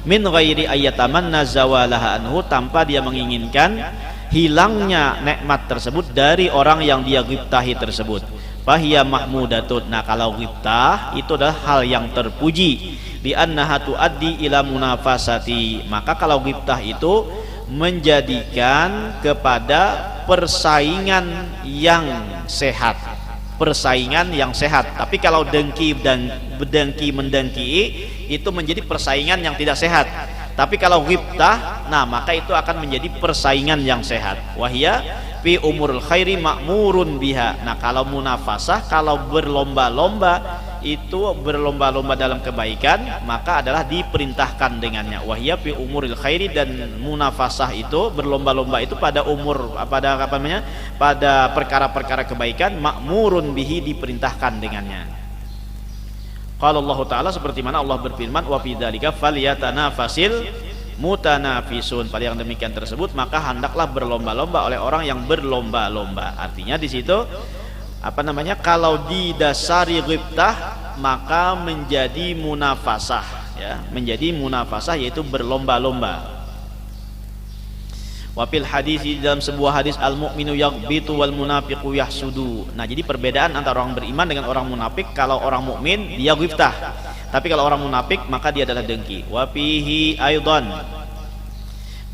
min ghairi ayatamanna zawalaha anhu, tanpa dia menginginkan hilangnya nikmat tersebut dari orang yang dia ghibtahi tersebut. Fahiya mahmudatun. Nah kalau ghibtah itu adalah hal yang terpuji, di annaha tuaddi ila munafasati, maka kalau ghibtah itu menjadikan kepada persaingan yang sehat, persaingan yang sehat. Tapi kalau dengki dan berdengki mendengki itu menjadi persaingan yang tidak sehat. Tapi kalau ghibtah, nah maka itu akan menjadi persaingan yang sehat. Wahya fi umurul khairi ma'murun biha. Nah kalau munafasah, kalau berlomba-lomba, itu berlomba-lomba dalam kebaikan, maka adalah diperintahkan dengannya. Wahya fi umuril khairi, dan munafasah itu berlomba-lomba itu pada umur, pada apa namanya, pada perkara-perkara kebaikan, ma'murun bihi, diperintahkan dengannya. Qala Allah Ta'ala, seperti mana Allah berfirman, wa fi dzalika falyatanafasil mutanafisun. Pada yang demikian tersebut maka hendaklah berlomba-lomba oleh orang yang berlomba-lomba. Artinya di situ apa namanya, kalau didasari ghibtah maka menjadi munafasah, ya, menjadi munafasah, yaitu berlomba-lomba. Wafil hadis, dalam sebuah hadis, al mu'minu yaghbitu wal munafiqu yahsudu. Nah jadi perbedaan antara orang beriman dengan orang munafik, kalau orang mukmin dia ghibtah, tapi kalau orang munafik maka dia adalah dengki. Wa fihi aidan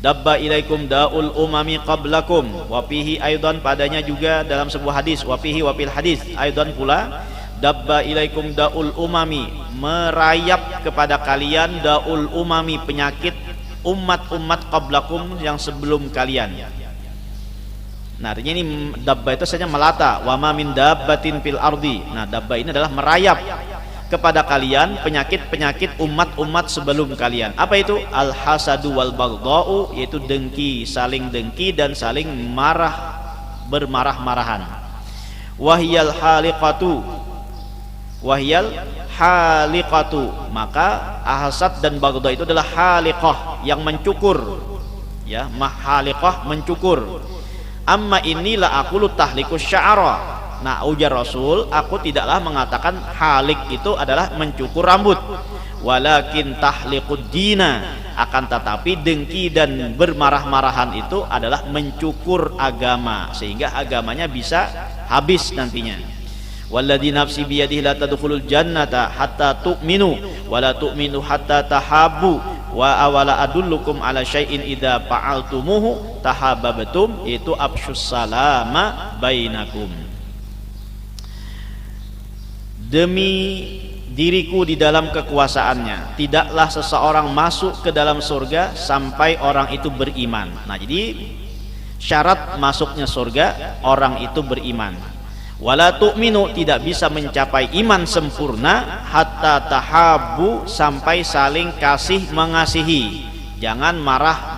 dabba ilaikum daul umami qablakum. Wa fihi aidan, padanya juga dalam sebuah hadis, wa fihi wa fil hadis aidan pula, dabba ilaikum daul umami, merayap kepada kalian daul umami, penyakit umat-umat qablakum, yang sebelum kalian. Nah artinya ini dabba itu saja melata, wa ma min dabbatin fil ardi. Nah dabba ini adalah merayap kepada kalian penyakit-penyakit umat-umat sebelum kalian. Apa itu? Al hasadu wal baghdau, yaitu dengki, saling dengki dan saling marah, bermarah-marahan. Wahyal haliqatu, wahyal haliqatu, maka hasad dan baghdau itu adalah haliqah, yang mencukur, ya, mahaliqah, mencukur. Amma inilah aqulu tahliku sya'ra, Nah, ujar Rasul, aku tidaklah mengatakan halik itu adalah mencukur rambut, walakin tahliqud dina, akan tetapi dengki dan bermarah-marahan itu adalah mencukur agama, sehingga agamanya bisa habis nantinya. Walladzi nafsi biyadihi la tadkhulul jannata hatta tu'minu wa la tu'minu hatta tahabbu wa awala adullukum ala syai'in idza fa'altumuhu tahabbabtum, itu afsyus salama bainakum. Demi diriku di dalam kekuasaannya, tidaklah seseorang masuk ke dalam surga sampai orang itu beriman. Nah, jadi syarat masuknya surga orang itu beriman. Wala tu'minu, tidak bisa mencapai iman sempurna hatta tahabbu, sampai saling kasih mengasihi. Jangan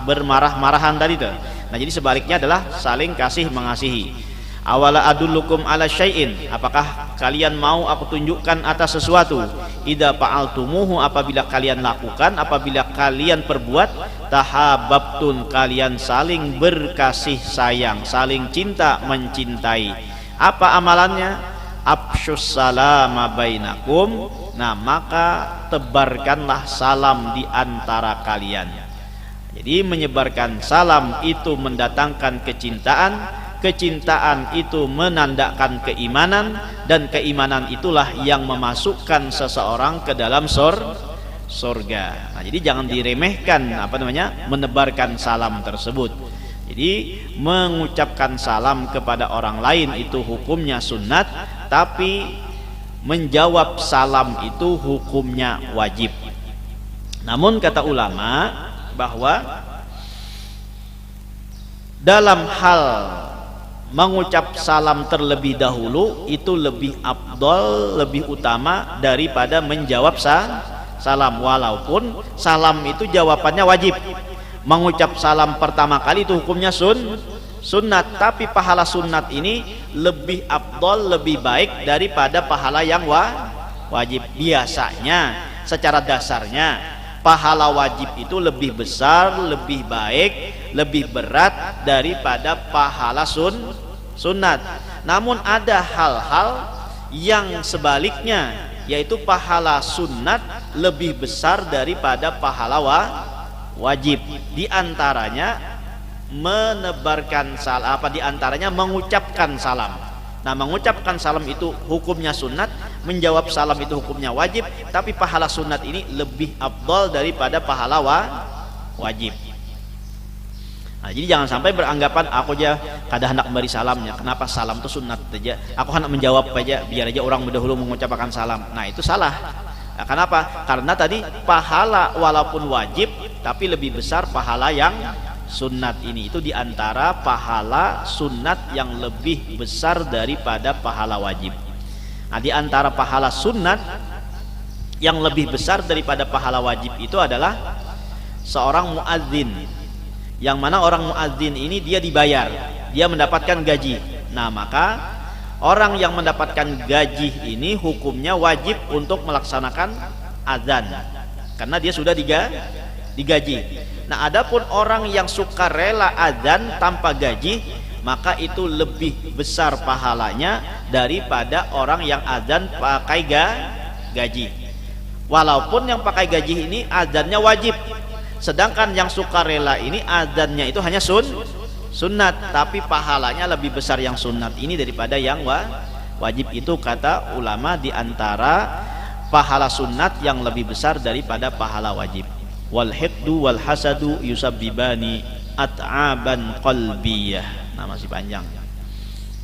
bermarah-marahan tadi tuh. Nah, jadi sebaliknya adalah saling kasih mengasihi. Awala adullukum ala syai'in, apakah kalian mau aku tunjukkan atas sesuatu? Idza fa'altumuhu, apabila kalian lakukan, apabila kalian perbuat, tahabbabtun, kalian saling berkasih sayang, saling cinta mencintai. Apa amalannya? Afsyus salama bainakum. Nah, maka tebarkanlah salam di antara kalian. Jadi menyebarkan salam itu mendatangkan kecintaan, kecintaan itu menandakan keimanan, dan keimanan itulah yang memasukkan seseorang ke dalam surga. Nah, jadi jangan diremehkan menebarkan salam tersebut. Jadi mengucapkan salam kepada orang lain itu hukumnya sunnat, tapi menjawab salam itu hukumnya wajib. Namun kata ulama bahwa dalam hal mengucap salam terlebih dahulu itu lebih afdol, lebih utama daripada menjawab salam, walaupun salam itu jawabannya wajib. Mengucap salam pertama kali itu hukumnya sunnat, tapi pahala sunnat ini lebih afdol, lebih baik daripada pahala yang wajib. Biasanya secara dasarnya pahala wajib itu lebih besar, lebih baik, lebih berat daripada pahala sunnat. Namun ada hal-hal yang sebaliknya, yaitu pahala sunnat lebih besar daripada pahala wajib. Di antaranya menebarkan salam, di antaranya mengucapkan salam. Nah, mengucapkan salam itu hukumnya sunnat, menjawab salam itu hukumnya wajib, tapi pahala sunnat ini lebih afdal daripada pahala wajib. Nah, jadi jangan sampai beranggapan aku aja kada hendak beri salamnya, kenapa salam itu sunnat aja, aku hendak menjawab aja biar aja orang dahulu mengucapkan salam. Nah, itu salah. Nah, kenapa? Karena tadi pahala walaupun wajib, tapi lebih besar pahala yang sunnat ini. Itu diantara pahala sunnat yang lebih besar daripada pahala wajib. Nah, diantara pahala sunnat yang lebih besar daripada pahala wajib itu adalah seorang muadzin, yang mana orang muadzin ini dia dibayar, dia mendapatkan gaji. Nah, maka orang yang mendapatkan gaji ini hukumnya wajib untuk melaksanakan azan karena dia sudah digaji. Nah, adapun orang yang suka rela azan tanpa gaji, maka itu lebih besar pahalanya daripada orang yang azan pakai gaji. Walaupun yang pakai gaji ini azannya wajib, sedangkan yang suka rela ini azannya itu hanya sunnat, tapi pahalanya lebih besar yang sunnat ini daripada yang wajib. Itu kata ulama diantara pahala sunnat yang lebih besar daripada pahala wajib. Wal hiqdu wal hasadu yusabbibani at'aban qalbiyah. Nah, masih panjang.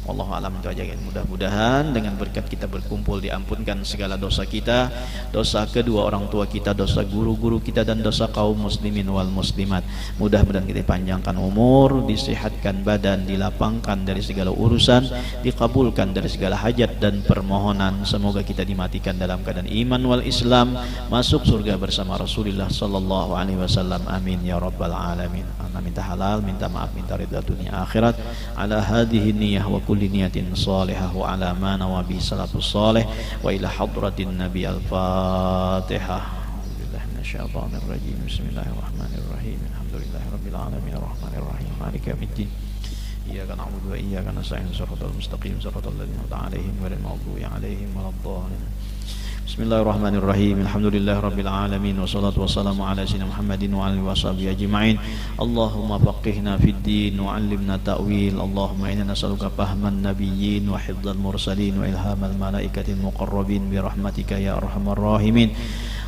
Wallahu a'lam. Itu aja, mudah-mudahan dengan berkat kita berkumpul diampunkan segala dosa kita, dosa kedua orang tua kita, dosa guru-guru kita, dan dosa kaum muslimin wal muslimat. Mudah-mudahan kita panjangkan umur, disehatkan badan, dilapangkan dari segala urusan, dikabulkan dari segala hajat dan permohonan. Semoga kita dimatikan dalam keadaan iman wal Islam, masuk surga bersama Rasulullah sallallahu alaihi wasallam. Amin ya rabbal alamin. Minta halal, minta maaf, minta ridha dunia akhirat. Ala hadhihi niyyah wa kulli niyatin salihah wa ala ma nawabi salafus salih wa ila hadratin nabi. Al-Fatihah. Billahi minasyaitonir rajim. Bismillahirrahmanirrahim. Alhamdulillahirabbil alamin arrahmanirrahim maliki yaumiddin. إياك نعبد وإياك نستعين صراط المستقيم صراط الذين أنعمت عليهم غير المغضوب عليهم ولا الضالين. Bismillahirrahmanirrahim. Alhamdulillahirabbil alamin wassalatu wassalamu ala sayyidina Muhammadin wa alihi washabihi ajmain. Allahumma faqihna fid din wa 'allimna ta'wil. Allahumma inna nas'aluka fahman nabiyyin wa hifdzal mursalin wa ilhamal malaikatil muqarrabin bi rahmatika ya arhamar rahimin.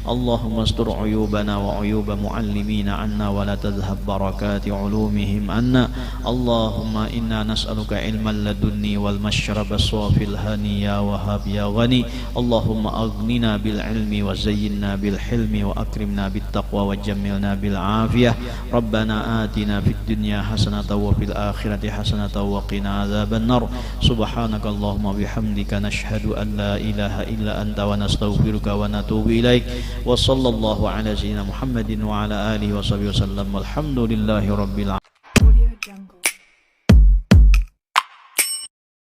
Allahumma astur uyubana wa uyuba muallimina anna wa la tadhhab barakati ulumihim anna. Allahumma inna nas'aluka ilman ladunni wal mashrab as-safil hani ya wahhab ya ghani. Allahumma aghnina bil ilmi wa zayyinna bil hilmi wa akrimna bit taqwa wa jammilna bil afiyah. Rabbana atina fid dunya hasanatan wa fil akhirati hasanatan wa qina adzaban nar. Subhanakallahumma bihamdika nashhadu an la ilaha illa anta wa nastaghfiruka wa natubu ilaik. Wa sallallahu ala sayyidina Muhammadin wa ala alihi wa sahbihi wasallam. Walhamdulillahi rabbil alamin.